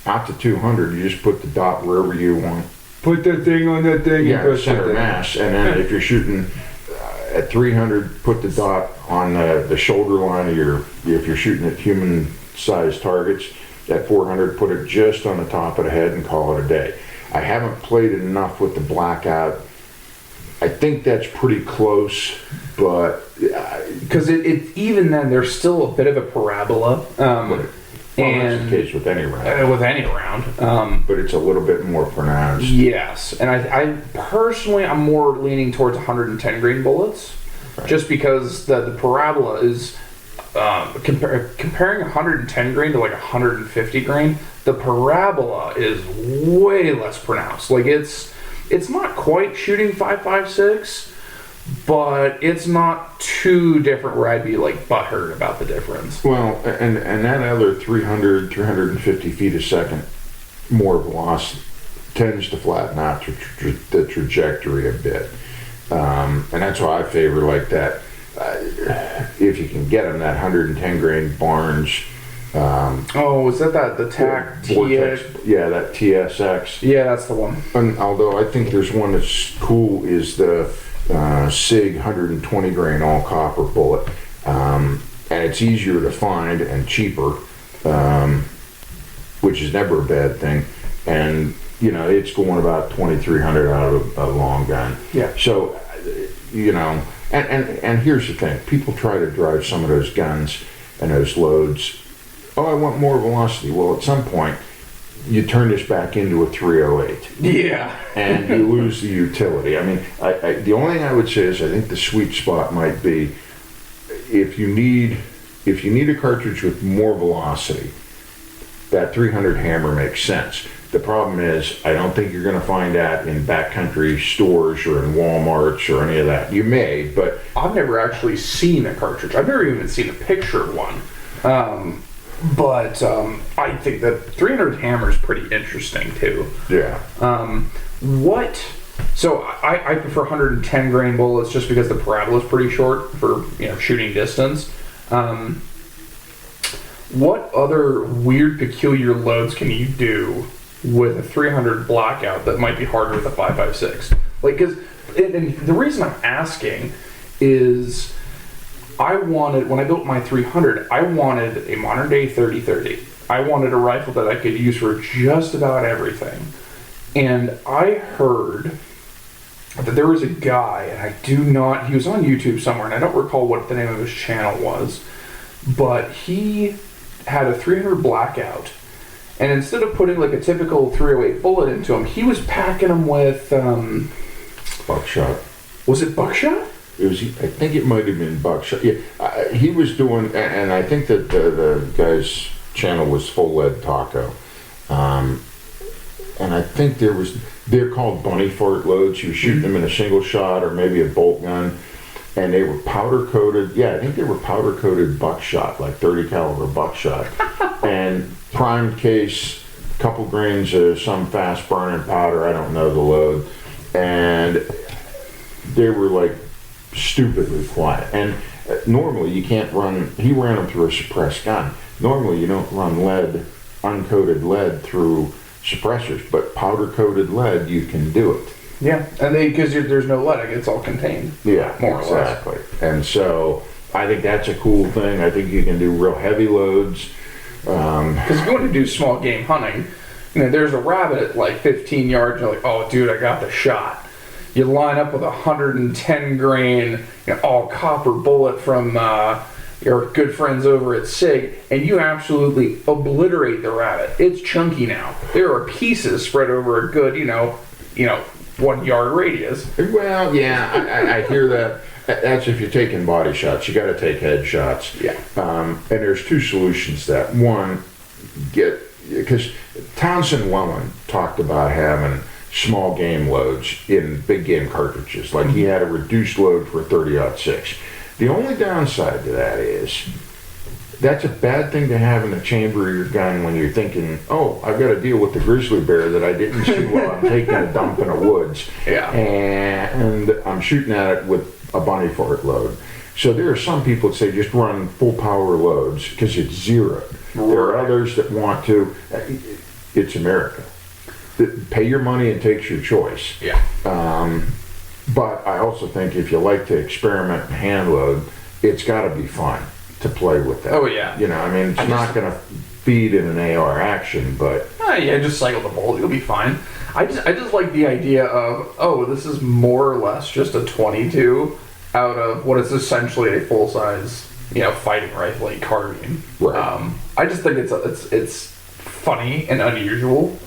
out to 200, you just put the dot wherever you want. Put that thing on that thing. Yeah, center mass. And then if you're shooting at 300, put the dot on the shoulder line of if you're shooting at human-sized targets. At 400, put it just on the top of the head and call it a day. I haven't played enough with the blackout. I think that's pretty close, but because it even then there's still a bit of a parabola. And that's the case with any round. But it's a little bit more pronounced. Yes, and I personally, I'm more leaning towards 110 grain bullets, right, just because the parabola is comparing 110 grain to like 150 grain. The parabola is way less pronounced. Like it's not quite shooting 5.56. But it's not too different where I'd be like butthurt about the difference. Well, and that other 300, 350 feet a second more velocity tends to flatten out the trajectory a bit. And that's why I favor like that. If you can get them, that 110 grain Barnes. Is that the TAC Vortex? Yeah, that TSX. Yeah, that's the one. And although I think there's one that's cool, is the SIG 120 grain all copper bullet, and it's easier to find and cheaper, which is never a bad thing, and it's going about 2,300 out of a long gun. Yeah. So and here's the thing: people try to drive some of those guns and those loads. Oh, I want more velocity. Well, at some point, you turn this back into a 308. Yeah. And you lose the utility. I mean, the only thing I would say is I think the sweet spot might be if you need a cartridge with more velocity, that 300 hammer makes sense. The problem is I don't think you're going to find that in backcountry stores or in Walmarts or any of that. You may, but I've never actually seen a cartridge. I've never even seen a picture of one. But I think that 300 hammer is pretty interesting too. Yeah. So I prefer 110 grain bullets just because the parabola is pretty short for shooting distance. What other weird, peculiar loads can you do with a 300 blackout that might be harder with a 5.56? Like, and the reason I'm asking is, when I built my 300, I wanted a modern day 30-30. I wanted a rifle that I could use for just about everything. And I heard that there was a guy, and he was on YouTube somewhere, and I don't recall what the name of his channel was, but he had a 300 blackout, and instead of putting like a typical 308 bullet into him, he was packing them with buckshot. Was it buckshot? I think it might have been buckshot. Yeah, he was doing, and I think that the guy's channel was Full Lead Taco, and I think they're called bunny fart loads. You shoot them in a single shot or maybe a bolt gun, and they were powder coated. Yeah, I think they were powder coated buckshot, like 30 caliber buckshot, and primed case, a couple grains of some fast burning powder. I don't know the load, and they were like stupidly quiet. And normally you can't run, he ran them through a suppressed gun. Normally you don't run lead, uncoated lead through suppressors, but powder coated lead, you can do it. Yeah, and because there's no leading, it's all contained. Yeah, more exactly. or less. And so I think that's a cool thing. I think you can do real heavy loads. Because if you want to do small game hunting, there's a rabbit at like 15 yards, you're like, oh dude, I got the shot. You line up with a 110 grain, all copper bullet from your good friends over at SIG, and you absolutely obliterate the rabbit. It's chunky now. There are pieces spread over a good, 1 yard radius. Well, yeah, I hear that. That's if you're taking body shots. You got to take head shots. Yeah. And there's two solutions to that. One, because Townsend Llewellyn talked about having small game loads in big game cartridges. Like he had a reduced load for a 30-06. The only downside to that is that's a bad thing to have in the chamber of your gun when you're thinking, oh, I've got to deal with the grizzly bear that I didn't see while I'm taking a dump in the woods. Yeah. And I'm shooting at it with a bunny fart load. So there are some people that say just run full power loads because it's zeroed. Right. There are others that want to. It's America. Pay your money and takes your choice. Yeah. But I also think if you like to experiment and hand load, it's got to be fun to play with that. Oh yeah. It's not going to feed in an AR action, but yeah, just cycle the bullet, you'll be fine. I just like the idea of, this is more or less just a 22 out of what is essentially a full size, fighting rifle, like carbine. Right. I just think it's funny and unusual,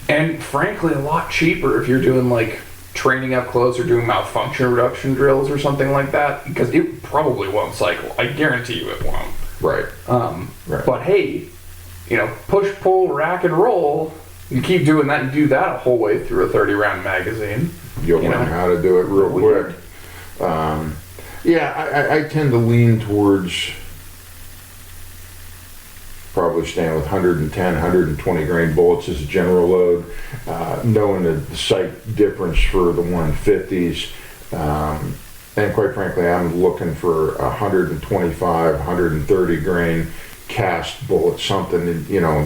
and frankly a lot cheaper if you're doing like training up close or doing malfunction reduction drills or something like that, because it probably won't cycle. I guarantee you it won't. Right. Right. But hey, push, pull, rack, and roll. You keep doing that and do that a whole way through a 30-round magazine. You'll learn how to do it real quick. I tend to lean towards probably staying with 110, 120 grain bullets as a general load, knowing the sight difference for the 150s. And quite frankly, I'm looking for 125, 130 grain cast bullet, something,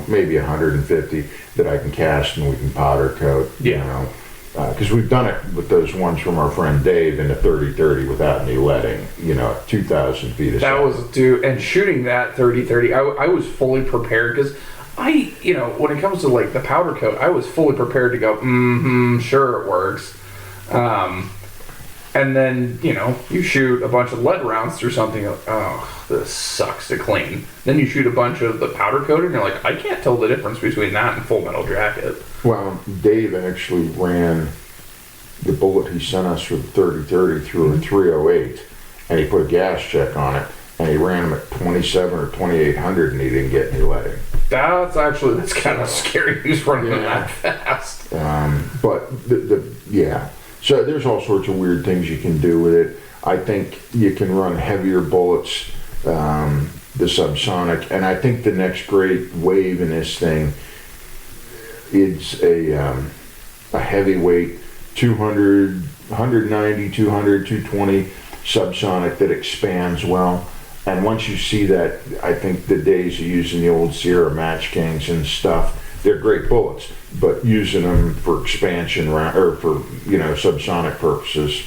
maybe 150 that I can cast and we can powder coat, because we've done it with those ones from our friend Dave in the 30-30 without any leading, at 2,000 feet of that was, dude, and shooting that 30-30, I was fully prepared, because when it comes to like the powder coat, I was fully prepared to go, sure it works. And then, you shoot a bunch of lead rounds through something, like, oh, this sucks to clean. Then you shoot a bunch of the powder coated, and you're like, I can't tell the difference between that and Full Metal Jacket. Well, Dave actually ran the bullet he sent us for the 30-30 through a 308, and he put a gas check on it, and he ran them at 27 or 2800, and he didn't get any leading. That's kind of scary. He's running them that fast. But so there's all sorts of weird things you can do with it. I think you can run heavier bullets, the subsonic, and I think the next great wave in this thing is a heavyweight 200, 190, 200, 220 subsonic that expands well. And once you see that, I think the days of using the old Sierra Match Kings and stuff, they're great bullets, but using them for expansion or for subsonic purposes,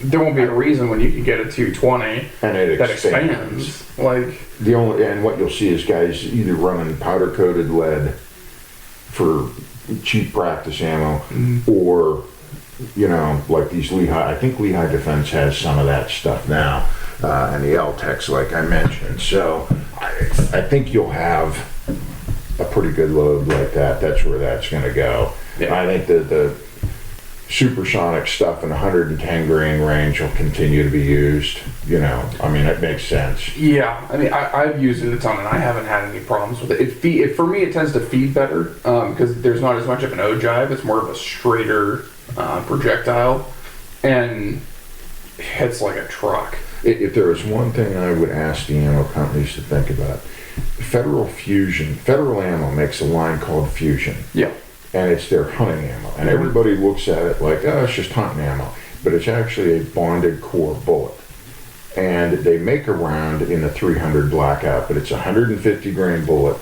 there won't be a reason when you can get a 220 and it that expands. Like and what you'll see is guys either running powder coated lead for cheap practice ammo, or like these Lehigh. I think Lehigh Defense has some of that stuff now, and the L-Tex, like I mentioned. So I think you'll have a pretty good load like that. That's where that's going to go. Yeah. I think that the supersonic stuff in 110 grain range will continue to be used. It makes sense. Yeah, I've used it a ton and I haven't had any problems with it. For me, it tends to feed better because there's not as much of an ogive. It's more of a straighter projectile, and it's like a truck. If there was one thing I would ask the ammo companies to think about, Federal Ammo makes a line called Fusion. Yeah. And it's their hunting ammo. And everybody looks at it like, oh, it's just hunting ammo. but it's actually a bonded core bullet. And they make a round in a 300 blackout, but it's a 150 grain bullet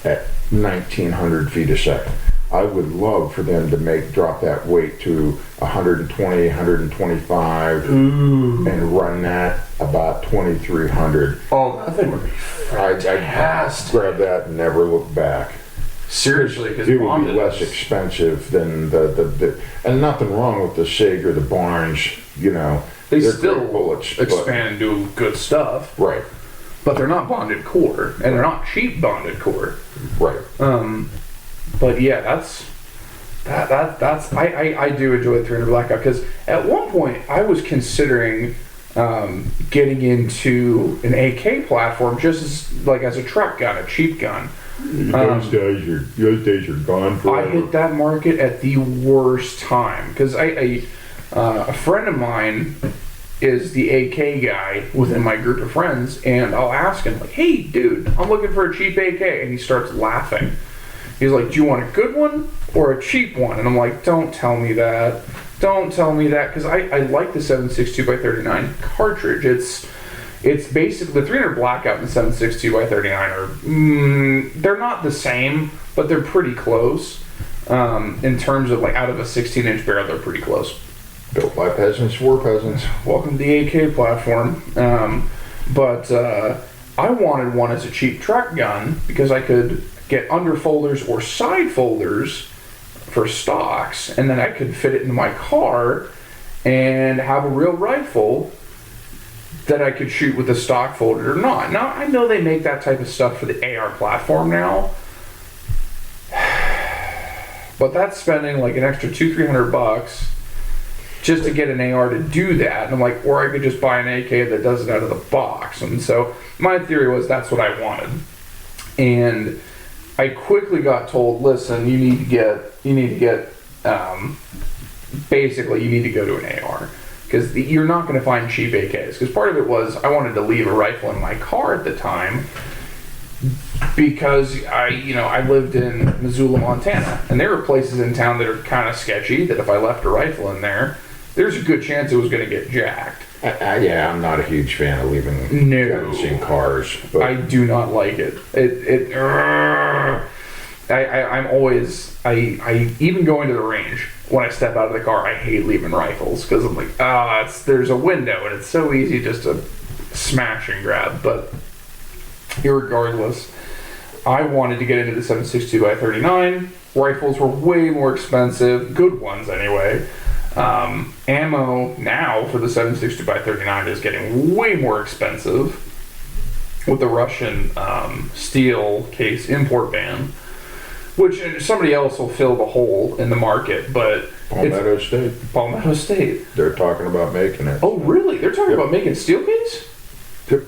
at 1900 feet a second. I would love for them to drop that weight to 120, 125, and run that about 2300. Oh, that thing would be I'd fantastic. grab that and never look back. Seriously, because It would be less expensive than the and nothing wrong with the SIG or the Barnes, you know. They they're still great bullets, but- expand and do good stuff, Right, but they're not bonded core, and they're not cheap bonded core. right. But yeah, that's I do enjoy the 300 blackout, because at one point I was considering getting into an AK platform just as a truck gun, a cheap gun. Those days are gone forever. I hit that market at the worst time, because a friend of mine is the AK guy within my group of friends, and I'll ask him, like, hey dude, I'm looking for a cheap AK, and he starts laughing. He's like, do you want a good one or a cheap one? And I'm like, don't tell me that, because I like the 7.62x39 cartridge. It's basically the 300 blackout and the 7.62x39 are they're not the same, but they're pretty close. In terms of, like, out of a 16-inch barrel, they're pretty close. Built by peasants for peasants. Welcome to the AK platform. But I wanted one as a cheap truck gun because I could get underfolders or side folders for stocks, and then I could fit it into my car and have a real rifle that I could shoot with a stock folder or not. Now, I know they make that type of stuff for the AR platform now, but that's spending like an extra $200-300 just to get an AR to do that. And I'm like, or I could just buy an AK that does it out of the box. And so my theory was that's what I wanted. And I quickly got told, listen, you need to get basically you need to go to an AR, because you're not going to find cheap AKs. Because part of it was I wanted to leave a rifle in my car at the time, because I lived in Missoula, Montana, and there were places in town that are kind of sketchy that if I left a rifle in there, there's a good chance it was going to get jacked. Yeah, I'm not a huge fan of leaving guns in cars. But I do not like it. I'm always even going to the range, when I step out of the car, I hate leaving rifles, because I'm like, there's a window and it's so easy just to smash and grab. But irregardless, I wanted to get into the 7.62x39. Rifles were way more expensive, good ones anyway. Ammo now for the 7.62x39 is getting way more expensive with the Russian steel case import ban, which somebody else will fill the hole in the market. But Palmetto State. They're talking about making it. Oh, really? They're talking about making steel case? Yep.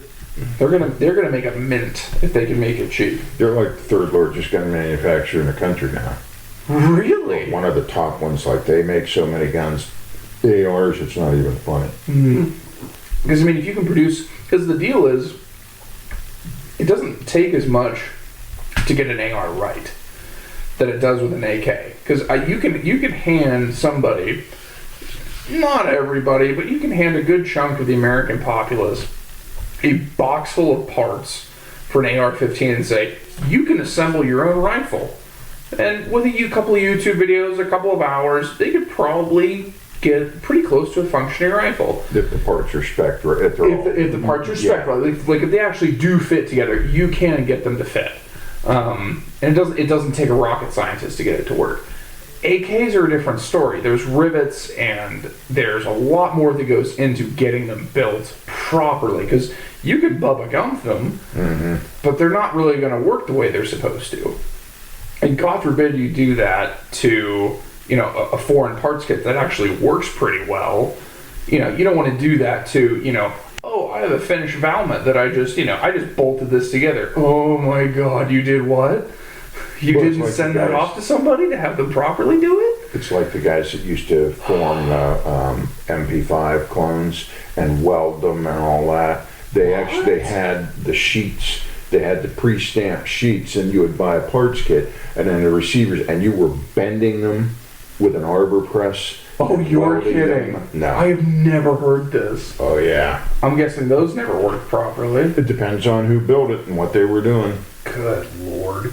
They're gonna make a mint if they can make it cheap. They're like the third largest gun manufacturer in the country now. Really? One of the top ones. Like, they make so many guns, ARs, it's not even funny. Because if you can produce, because the deal is, it doesn't take as much to get an AR right that it does with an AK. Because you can hand somebody, not everybody, but you can hand a good chunk of the American populace a box full of parts for an AR-15 and say, you can assemble your own rifle. And with a couple of YouTube videos, a couple of hours, they could probably get pretty close to a functioning rifle. If the parts are spec'd right. If the parts are spec'd right. Like if they actually do fit together, you can get them to fit. And it doesn't take a rocket scientist to get it to work. AKs are a different story. There's rivets, and there's a lot more that goes into getting them built properly, because you could Bubba Gump them, but they're not really going to work the way they're supposed to. And God forbid you do that to, a foreign parts kit that actually works pretty well. You don't want to do that to, oh, I have a finished Valmet that I just bolted this together. Oh my God, you did what? You didn't send that off to somebody to have them properly do it? It's like the guys that used to form MP5 clones and weld them and all that. They had the sheets. They had the pre-stamped sheets, and you would buy a parts kit, and then the receivers, and you were bending them with an arbor press Oh, you're welding kidding. them. No. I have never heard this. Oh yeah. I'm guessing those never worked properly. It depends on who built it and what they were doing. Good Lord.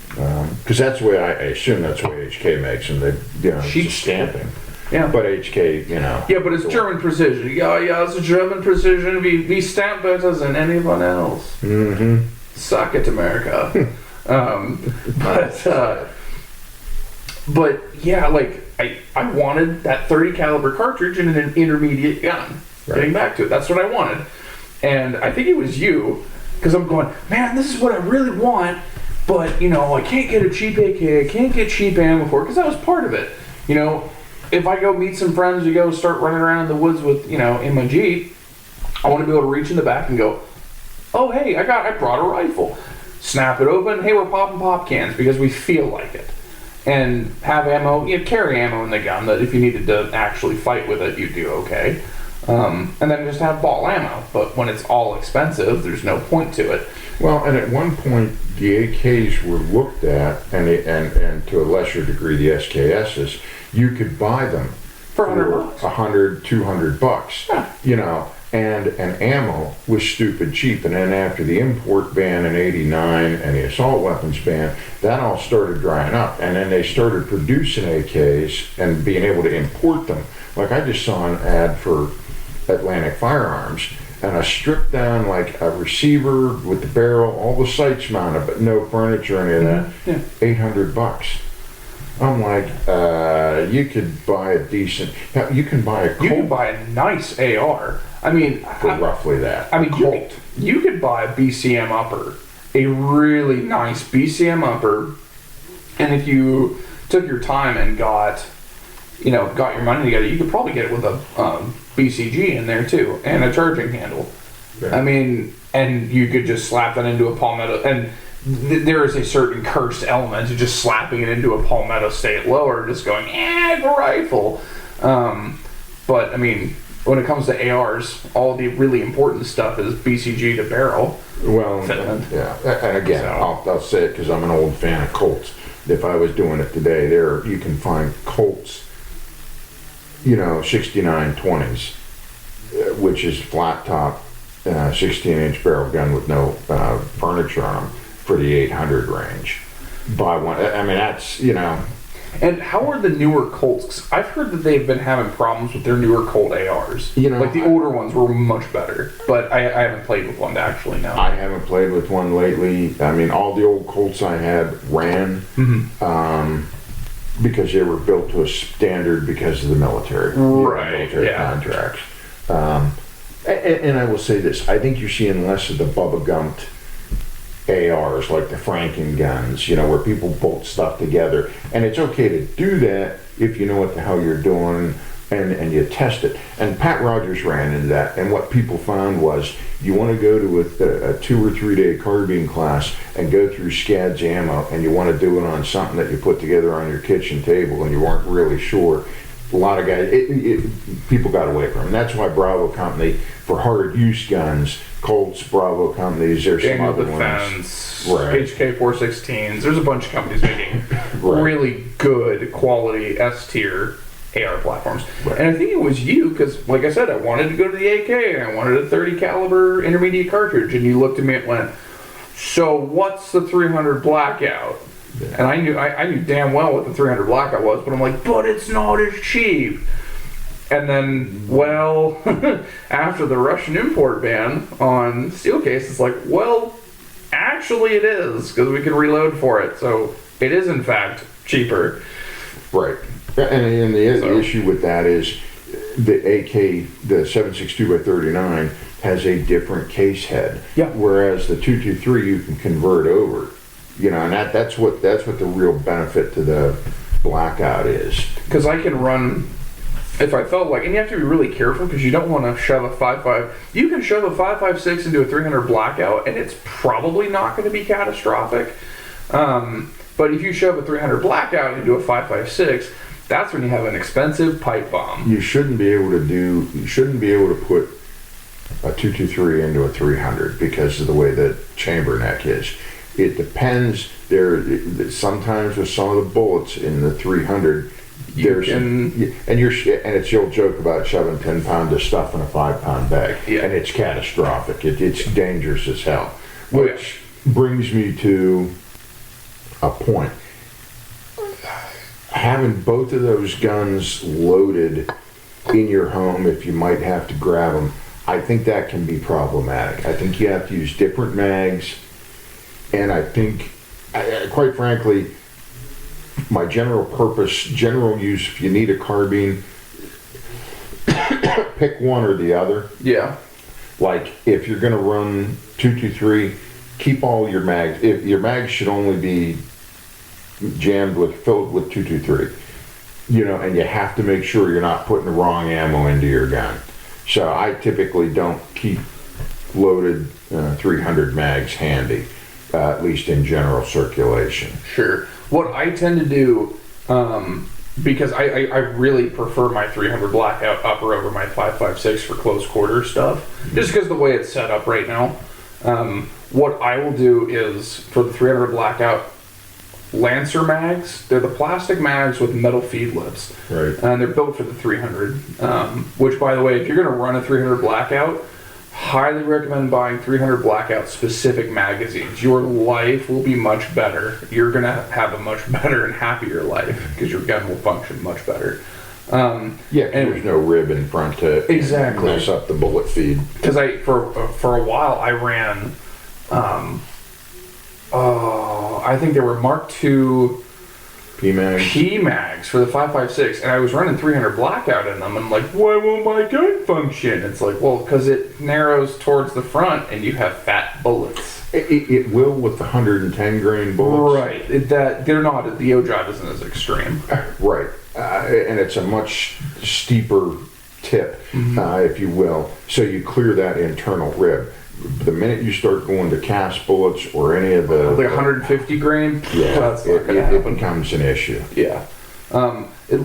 Because that's the way I assume that's the way HK makes them. They, it's Sheet just stamping. Yeah. But HK, Yeah, but it's German precision. Yeah, it's German precision. We stamp better than anyone else. Mm-hmm. Suck it, America. But yeah, like I wanted that 30 caliber cartridge in an intermediate gun. Right. Getting back to it, that's what I wanted. And I think it was you, because I'm going, man, this is what I really want, but I can't get a cheap AK, I can't get cheap ammo for it, because that was part of it. If I go meet some friends, we go start running around in the woods with, in my Jeep, I want to be able to reach in the back and go, oh hey, I brought a rifle. Snap it open, hey, we're popping pop cans because we feel like it. And have ammo, carry ammo in the gun that if you needed to actually fight with it, you'd do okay. And then just have ball ammo. But when it's all expensive, there's no point to it. Well, and at one point, the AKs were looked at, and to a lesser degree, the SKSs, you could buy them For $100. $100, $200. Yeah. And ammo was stupid cheap. And then after the import ban in '89 and the assault weapons ban, that all started drying up. And then they started producing AKs and being able to import them. Like I just saw an ad for Atlantic Firearms, and a stripped down like a receiver with the barrel, all the sights mounted, but no furniture, any of that. Yeah. $800. I'm like, you could buy a decent. You can buy a Colt. You could buy a nice AR. I mean, for roughly that. I mean, you could buy a BCM upper, a really nice BCM upper, and if you took your time and got your money together, you could probably get it with a BCG in there too, and a charging handle. Yeah. I mean, and you could just slap that into a palmetto, and there is a certain cursed element to just slapping it into a palmetto state lower, just going, a rifle. But I mean, when it comes to ARs, all the really important stuff is BCG to barrel. Well, fitment. Yeah, and again, so, I'll say it because I'm an old fan of Colts. If I was doing it today, you can find Colts, 69-20s, which is flat top, 16-inch barrel gun with no furniture on them for the 800 range. Buy one. I mean, that's And how are the newer Colts? 'Cause I've heard that they've been having problems with their newer Colt ARs. Like the older ones were much better, but I haven't played with one to actually know. I haven't played with one lately. I mean, all the old Colts I had ran because they were built to a standard because of the military, military contracts. And I will say this: I think you're seeing less of the Bubba Gumped ARs, like the Franken guns, where people bolt stuff together. And it's okay to do that if you know what the hell you're doing and you test it. And Pat Rogers ran into that. And what people found was you want to go to a 2 or 3 day carbine class and go through SCAD's ammo, and you want to do it on something that you put together on your kitchen table and you weren't really sure. A lot of guys, people got away from it. And that's why Bravo Company, for hard use guns, Colts, Bravo companies, there's some other Defense, ones. Right. HK 416s. There's a bunch of companies making really good quality S tier AR platforms. Right. And I think it was you, because like I said, I wanted to go to the AK and I wanted a 30 caliber intermediate cartridge, and you looked at me and went, so what's the 300 blackout? Yeah. And I knew damn well what the 300 blackout was, but I'm like, but it's not as cheap. And then, well, after the Russian import ban on steel case, it's like, well, actually it is, because we can reload for it. So it is, in fact, cheaper. Right. And the issue with that is the AK, the 7.62x39, has a different case head. Yeah. Whereas the 223 you can convert over. And that's what the real benefit to the blackout is. Because I can run, if I felt like, and you have to be really careful because you don't want to shove a 5.5. You can shove a 5.56 into a 300 blackout, and it's probably not going to be catastrophic. But if you shove a 300 blackout into a 5.56, that's when you have an expensive pipe bomb. You shouldn't be able to put a 223 into a 300 because of the way the chamber neck is. It depends. Sometimes with some of the bullets in the 300, can. And it's the old joke about shoving 10 pounds of stuff in a 5-pound bag, and it's catastrophic. It's dangerous as hell. Which brings me to a point. Having both of those guns loaded in your home, if you might have to grab them, I think that can be problematic. I think you have to use different mags, and I think, quite frankly, my general use, if you need a carbine, pick one or the other. Yeah. Like, if you're going to run 223, keep all your mags. If your mags should only be filled with 223, and you have to make sure you're not putting the wrong ammo into your gun. So I typically don't keep loaded 300 mags handy, at least in general circulation. Sure. What I tend to do, because I really prefer my 300 blackout upper over my 5.56 for close quarter stuff, just because the way it's set up right now. What I will do is, for the 300 blackout, Lancer mags, they're the plastic mags with metal feed lips. Right. And they're built for the 300, which, by the way, if you're going to run a 300 blackout, highly recommend buying 300 blackout specific magazines. Your life will be much better. You're going to have a much better and happier life because your gun will function much better. And there's no rib in front to mess up the bullet feed. Because for a while I ran, I think they were Mark II P-mags for the 5.56, and I was running 300 blackout in them, and I'm like, why won't my gun function? It's like, well, because it narrows towards the front, and you have fat bullets. It will with the 110 grain bullets. Right. They're not. The ogive isn't as extreme. Right. And it's a much steeper tip, if you will. So you clear that internal rib. The minute you start going to cast bullets or any of the... Like 150 grain? Yeah, it becomes an issue. Yeah.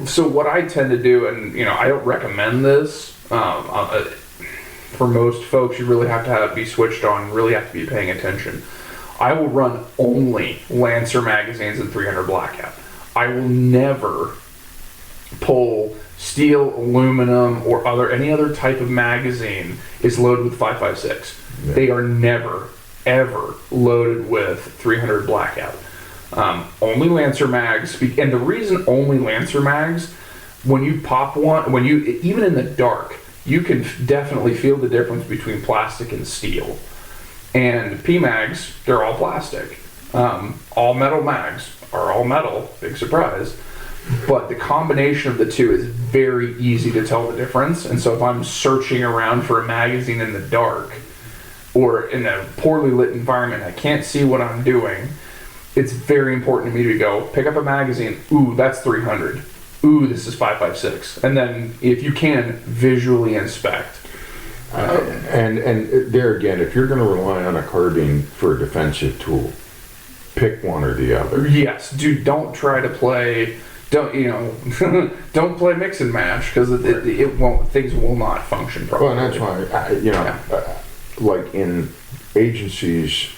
So what I tend to do, and I don't recommend this, for most folks, you really have to have it be switched on, really have to be paying attention. I will run only Lancer magazines in 300 blackout. I will never pull steel, aluminum, or any other type of magazine is loaded with 5.56. Yeah. They are never, ever loaded with 300 blackout. Only Lancer mags, and the reason only Lancer mags, when you pop one, even in the dark, you can definitely feel the difference between plastic and steel. And P-mags, they're all plastic. All metal mags are all metal, big surprise. But the combination of the two is very easy to tell the difference. And so if I'm searching around for a magazine in the dark or in a poorly lit environment, I can't see what I'm doing, it's very important to me to go pick up a magazine. Ooh, that's 300. Ooh, this is 5.56. And then if you can, visually inspect. And there again, if you're going to rely on a carbine for a defensive tool, pick one or the other. Yes, dude, don't try to play... don't play mix and match because it won't. Things will not function properly. Well, and that's why like in agencies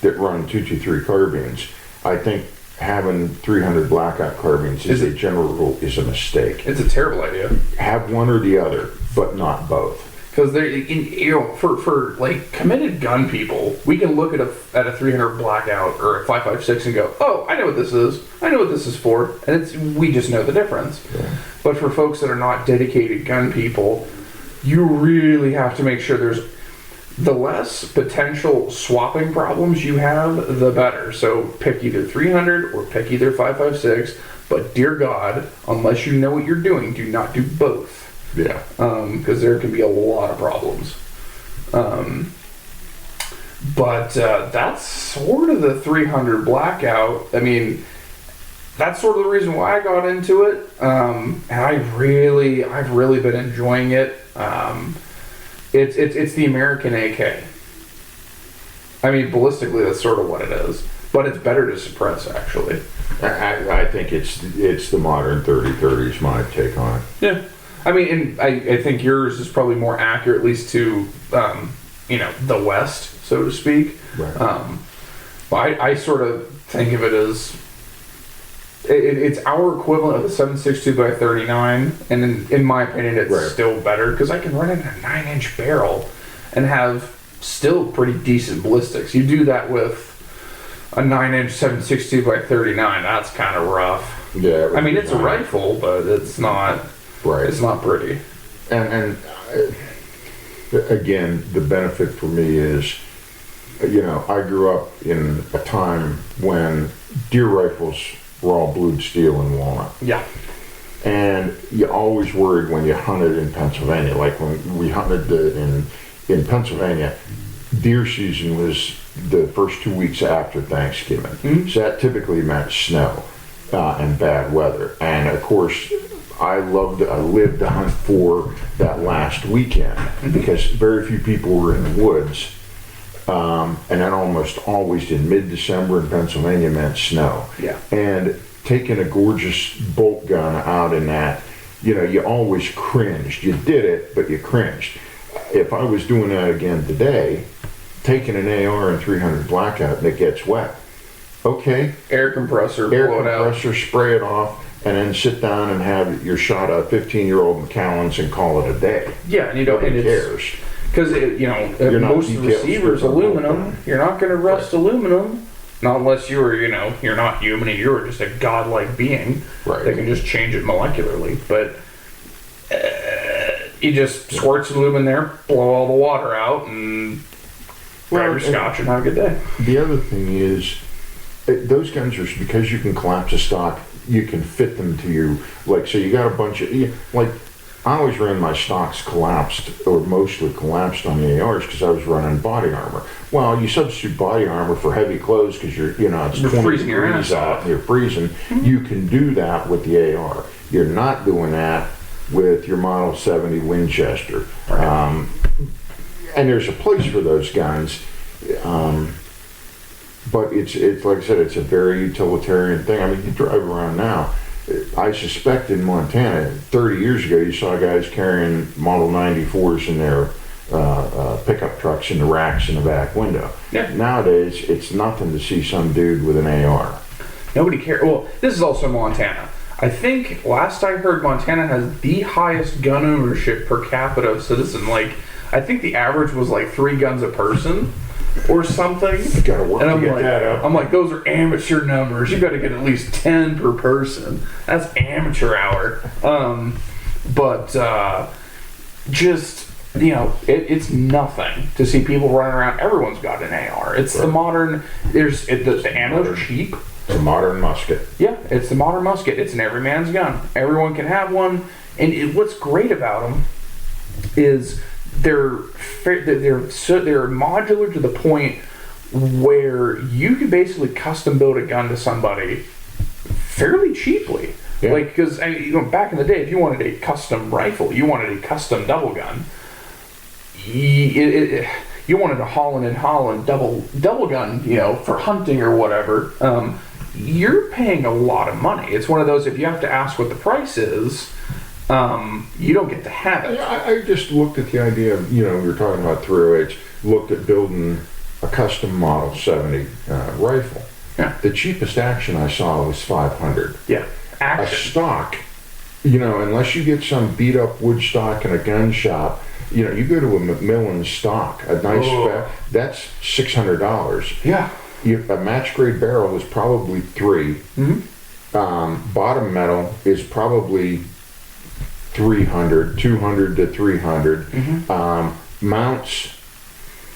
that run 223 carbines, I think having 300 blackout carbines as a general rule is a mistake. It's a terrible idea. Have one or the other, but not both. Because for like committed gun people, we can look at a 300 blackout or a 5.56 and go, oh, I know what this is. I know what this is for, and we just know the difference. Yeah. But for folks that are not dedicated gun people, you really have to make sure the less potential swapping problems you have, the better. So pick either 300 or pick either 5.56. But dear God, unless you know what you're doing, do not do both. Yeah. Because there can be a lot of problems. But that's sort of the 300 blackout. I mean, that's sort of the reason why I got into it. And I've really been enjoying it. It's the American AK. I mean, ballistically, that's sort of what it is. But it's better to suppress, actually. I think it's the modern 30-30 is my take on it. Yeah. I mean, and I think yours is probably more accurate, at least to, the West, so to speak. Right. But I sort of think of it as It's our equivalent of a 7.62 by 39, and in my opinion, it's still better because I can run it in a 9-inch barrel and have still pretty decent ballistics. You do that with a 9-inch 7.62 by 39, that's kind of rough. Yeah. I mean, it's a rifle, but it's not. Right. It's not pretty. And again, the benefit for me is, I grew up in a time when deer rifles were all blued steel and walnut. Yeah. And you always worried when you hunted in Pennsylvania, like when we hunted in Pennsylvania, deer season was the first 2 weeks after Thanksgiving. Mm-hmm. So that typically meant snow and bad weather. And of course, I lived to hunt for that last weekend because very few people were in the woods. And that almost always in mid-December in Pennsylvania meant snow. Yeah. And taking a gorgeous bolt gun out in that, you always cringed. You did it, but you cringed. If I was doing that again today, taking an AR and 300 blackout and it gets wet, okay. Air compressor, blow it out. Spray it off, and then sit down and have your shot at 15-year-old McAllens and call it a day. Yeah, and Nobody cares. Because, most of the receivers, aluminum, you're not going to rust aluminum. Not unless you're not human and you're just a godlike being that can just change it molecularly. But you just squirt some lube in there, blow all the water out, and grab your scotch and have a good day. The other thing is, those guns are, because you can collapse a stock, you can fit them to you. Like, so you got a bunch of, I always ran my stocks collapsed, or mostly collapsed on the ARs because I was running body armor. Well, you substitute body armor for heavy clothes because it's 20 degrees out and you're freezing. Mm-hmm. You can do that with the AR. You're not doing that with your Model 70 Winchester. Right. And there's a place for those guns. But it's like I said, it's a very utilitarian thing. I mean, you drive around now. I suspect in Montana, 30 years ago, you saw guys carrying Model 94s in their pickup trucks in the racks in the back window. Yeah. Nowadays, it's nothing to see some dude with an AR. Nobody cares. Well, this is also Montana. I think last I heard, Montana has the highest gun ownership per capita of citizen. I think the average was 3 guns a person. Or something. You gotta work to get that up. I'm like, those are amateur numbers. You gotta get at least 10 per person. That's amateur hour. It's nothing to see people running around. Everyone's got an AR. It's the modern, the ammo's are cheap. It's a modern musket. Yeah, it's the modern musket. It's an every man's gun. Everyone can have one. And what's great about them is they're modular to the point where you can basically custom build a gun to somebody fairly cheaply. Yeah. Because back in the day, if you wanted a custom rifle, you wanted a custom double gun. You wanted a Holland double gun, for hunting or whatever. You're paying a lot of money. It's one of those, if you have to ask what the price is, you don't get to have it. I just looked at the idea of, we were talking about 308s, looked at building a custom Model 70 rifle. Yeah. The cheapest action I saw was $500. Yeah, A stock, unless you get some beat up wood stock in a gun shop, you go to a Macmillan stock, a nice that's $600. Yeah. A match grade barrel is probably $3. Mm-hmm. Bottom metal is probably $200 to $300. Mm-hmm. Mounts,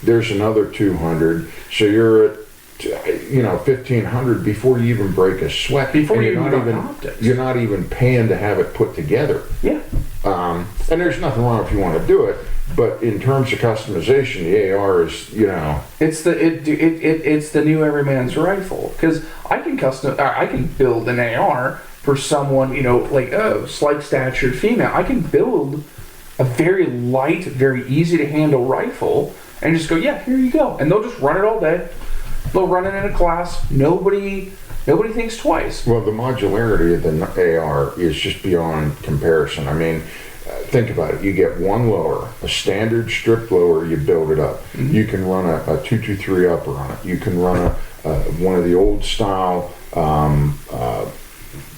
there's another $200. So you're at $1,500 before you even break a sweat. Before you even got optics. You're not even paying to have it put together. Yeah. And there's nothing wrong if you want to do it, but in terms of customization, the AR is, it's the new everyman's rifle, because I can build an AR for someone, slight statured female. I can build a very light, very easy to handle rifle and just go, yeah, here you go, and they'll just run it all day. They'll run it in a class. Nobody thinks twice. Well, the modularity of the AR is just beyond comparison. I mean, think about it. You get one lower, a standard strip lower, you build it up. Mm-hmm. You can run a 223 upper on it. You can run one of the old style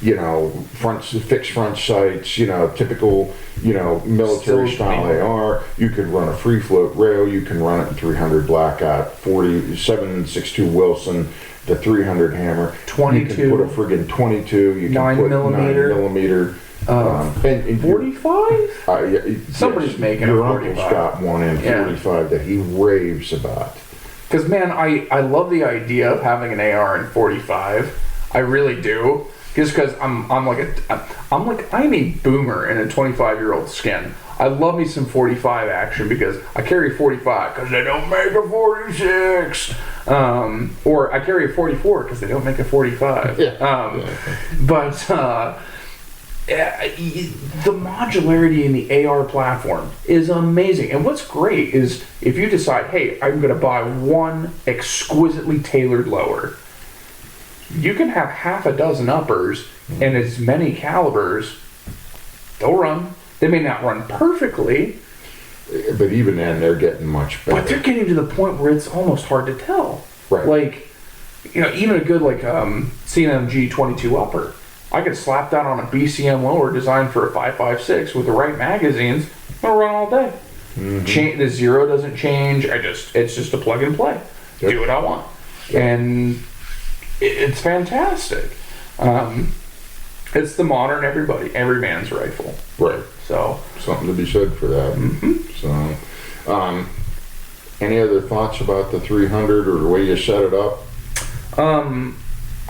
fixed front sights, typical, military Still style legal. AR. You could run a free float rail. You can run it in 300 blackout, 47.62 Wilson, the 300 hammer. 22. You can put a friggin' 22. You can 9 put millimeter. 9 millimeter. And 45? Somebody's yes, making your a uncle's 45. got one in Yeah. 45 that he raves about. Because man, I love the idea of having an AR in 45. I really do. Just because I'm a boomer in a 25-year-old skin. I love me some 45 action because I carry 45 because they don't make a 46. Or I carry a 44 because they don't make a 45. But the modularity in the AR platform is amazing. And what's great is if you decide, hey, I'm going to buy one exquisitely tailored lower, you can have half a dozen uppers and as many calibers. They'll run. They may not run perfectly, But even then, they're getting much better. but they're getting to the point where it's almost hard to tell. Right. Like, even a good CNMG 22 upper. I could slap that on a BCM lower designed for a 5.56 with the right magazines. It'll run all day. The zero doesn't change. It's just a plug and play. Yep. Do what I want, and it's fantastic. It's the modern every man's rifle. Right. So Something to be said for that. So, any other thoughts about the 300 or the way you set it up?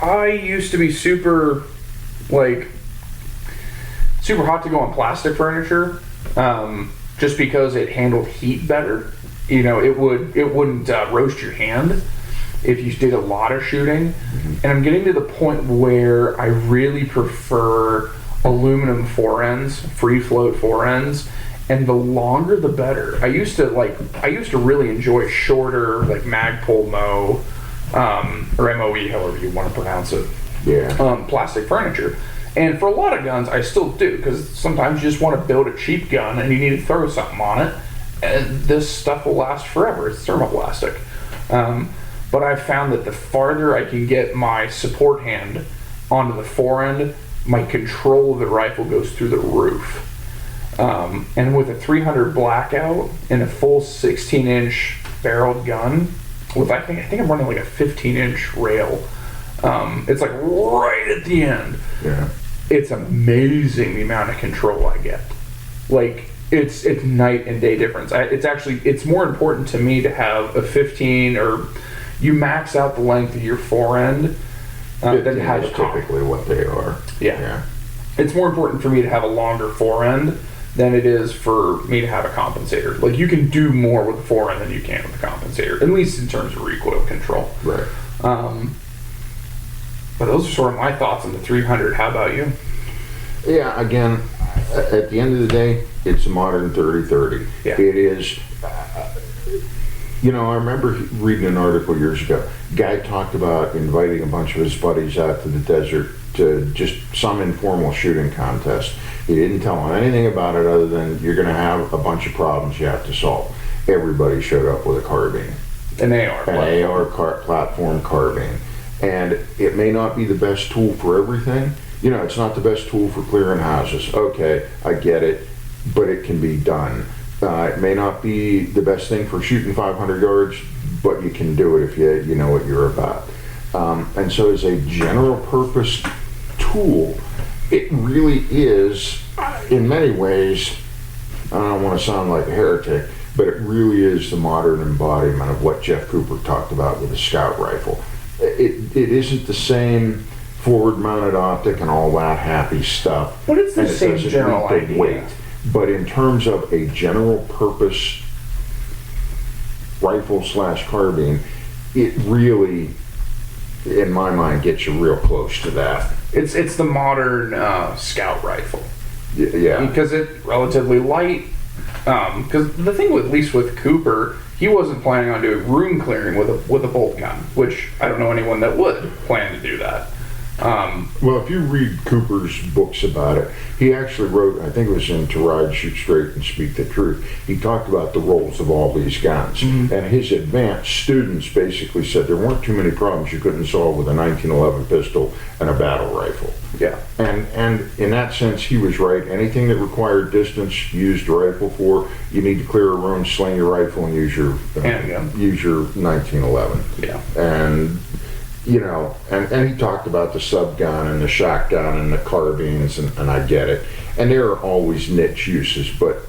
I used to be super hot to go on plastic furniture, just because it handled heat better. It wouldn't roast your hand if you did a lot of shooting. And I'm getting to the point where I really prefer aluminum forends, free float forends, and the longer the better. I used to really enjoy shorter, like Magpul Mo, or MOE, however you want to pronounce it. Yeah. Plastic furniture. And for a lot of guns, I still do, because sometimes you just want to build a cheap gun and you need to throw something on it, and this stuff will last forever. It's thermoplastic. But I've found that the farther I can get my support hand onto the forend, my control of the rifle goes through the roof. And with a 300 blackout and a full 16-inch barreled gun, with I think I'm running like a 15-inch rail. It's like right at the end. Yeah. It's amazing the amount of control I get. Like it's night and day difference. It's more important to me to have a 15, or you max out the length of your forend than to have a comp. Typically what they are. Yeah. It's more important for me to have a longer forend than it is for me to have a compensator. Like, you can do more with the forend than you can with the compensator, at least in terms of recoil control. Right. But those are sort of my thoughts on the 300. How about you? Yeah, again, at the end of the day, it's a modern 30-30. Yeah. It is, I remember reading an article years ago. Guy talked about inviting a bunch of his buddies out to the desert to just some informal shooting contest. He didn't tell them anything about it other than you're going to have a bunch of problems you have to solve. Everybody showed up with a carbine. An AR. An AR platform carbine. And it may not be the best tool for everything. It's not the best tool for clearing houses. Okay, I get it, but it can be done. It may not be the best thing for shooting 500 yards, but you can do it if you know what you're about. And so as a general purpose tool, it really is, in many ways, I don't want to sound like a heretic, but it really is the modern embodiment of what Jeff Cooper talked about with the Scout rifle. It isn't the same forward-mounted optic and all that happy stuff. But it's the and it same doesn't general meet the idea. weight. But in terms of a general purpose rifle / carbine, it really, in my mind, gets you real close to that. It's the modern Scout rifle. Yeah. Because it's relatively light. Because the thing at least with Cooper, he wasn't planning on doing room clearing with a bolt gun, which I don't know anyone that would plan to do that. Well, if you read Cooper's books about it, he actually wrote, I think it was in To Ride, Shoot Straight, and Speak the Truth. He talked about the roles of all these guns. Mm-hmm. And his advanced students basically said there weren't too many problems you couldn't solve with a 1911 pistol and a battle rifle. Yeah. And in that sense, he was right. Anything that required distance used a rifle for, you need to clear a room, sling your rifle, and use your Handgun. use your 1911. Yeah. And you know, and he talked about the sub gun and the shotgun and the carbines, and I get it. And there are always niche uses, but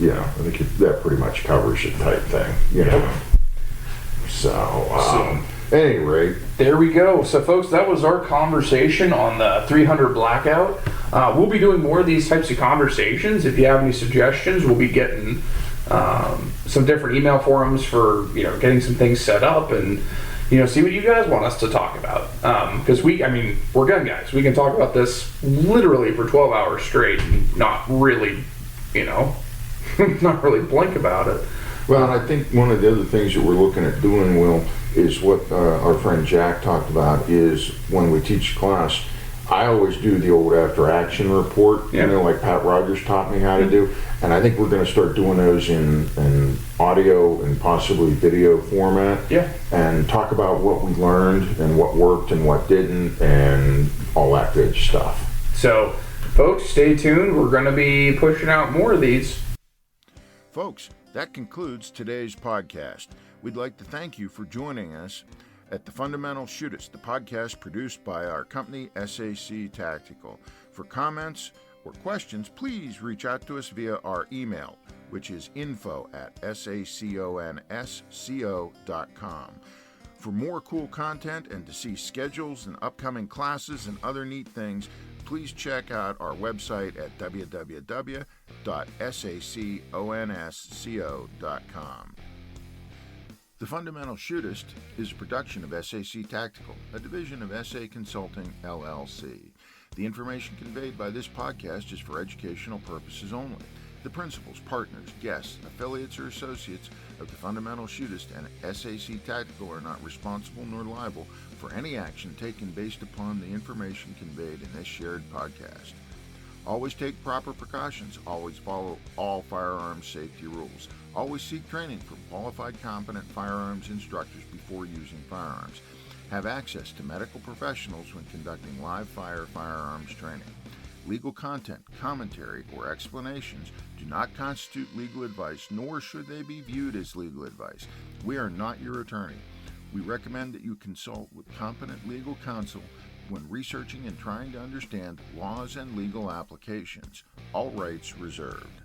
you know, I think that pretty much covers it type thing. You know. So, at any rate, there we go. So, folks, that was our conversation on the 300 blackout. We'll be doing more of these types of conversations. If you have any suggestions, we'll be getting some different email forums for getting some things set up and see what you guys want us to talk about. Because we're gun guys. We can talk about this literally for 12 hours straight and not really, not really blink about it. Well, and I think one of the other things that we're looking at doing, Will, is what our friend Jack talked about, is when we teach class, I always do the old after action report, like Pat Rogers taught me how to do. And I think we're going to start doing those in audio and possibly video format. Yeah. And talk about what we learned and what worked and what didn't and all that good stuff. So, folks, stay tuned. We're going to be pushing out more of these. Folks, that concludes today's podcast. We'd like to thank you for joining us at The Fundamental Shootist, the podcast produced by our company, SAC Tactical. For comments or questions, please reach out to us via our email, which is info@saconSco.com. For more cool content and to see schedules and upcoming classes and other neat things, please check out our website at www.saconsco.com. The Fundamental Shootist is a production of SAC Tactical, a division of SA Consulting, LLC. The information conveyed by this podcast is for educational purposes only. The principals, partners, guests, affiliates, or associates of the Fundamental Shootist and SAC Tactical are not responsible nor liable for any action taken based upon the information conveyed in this shared podcast. Always take proper precautions. Always follow all firearms safety rules. Always seek training from qualified, competent firearms instructors before using firearms. Have access to medical professionals when conducting live fire firearms training. Legal content, commentary, or explanations do not constitute legal advice, nor should they be viewed as legal advice. We are not your attorney. We recommend that you consult with competent legal counsel when researching and trying to understand laws and legal applications. All rights reserved.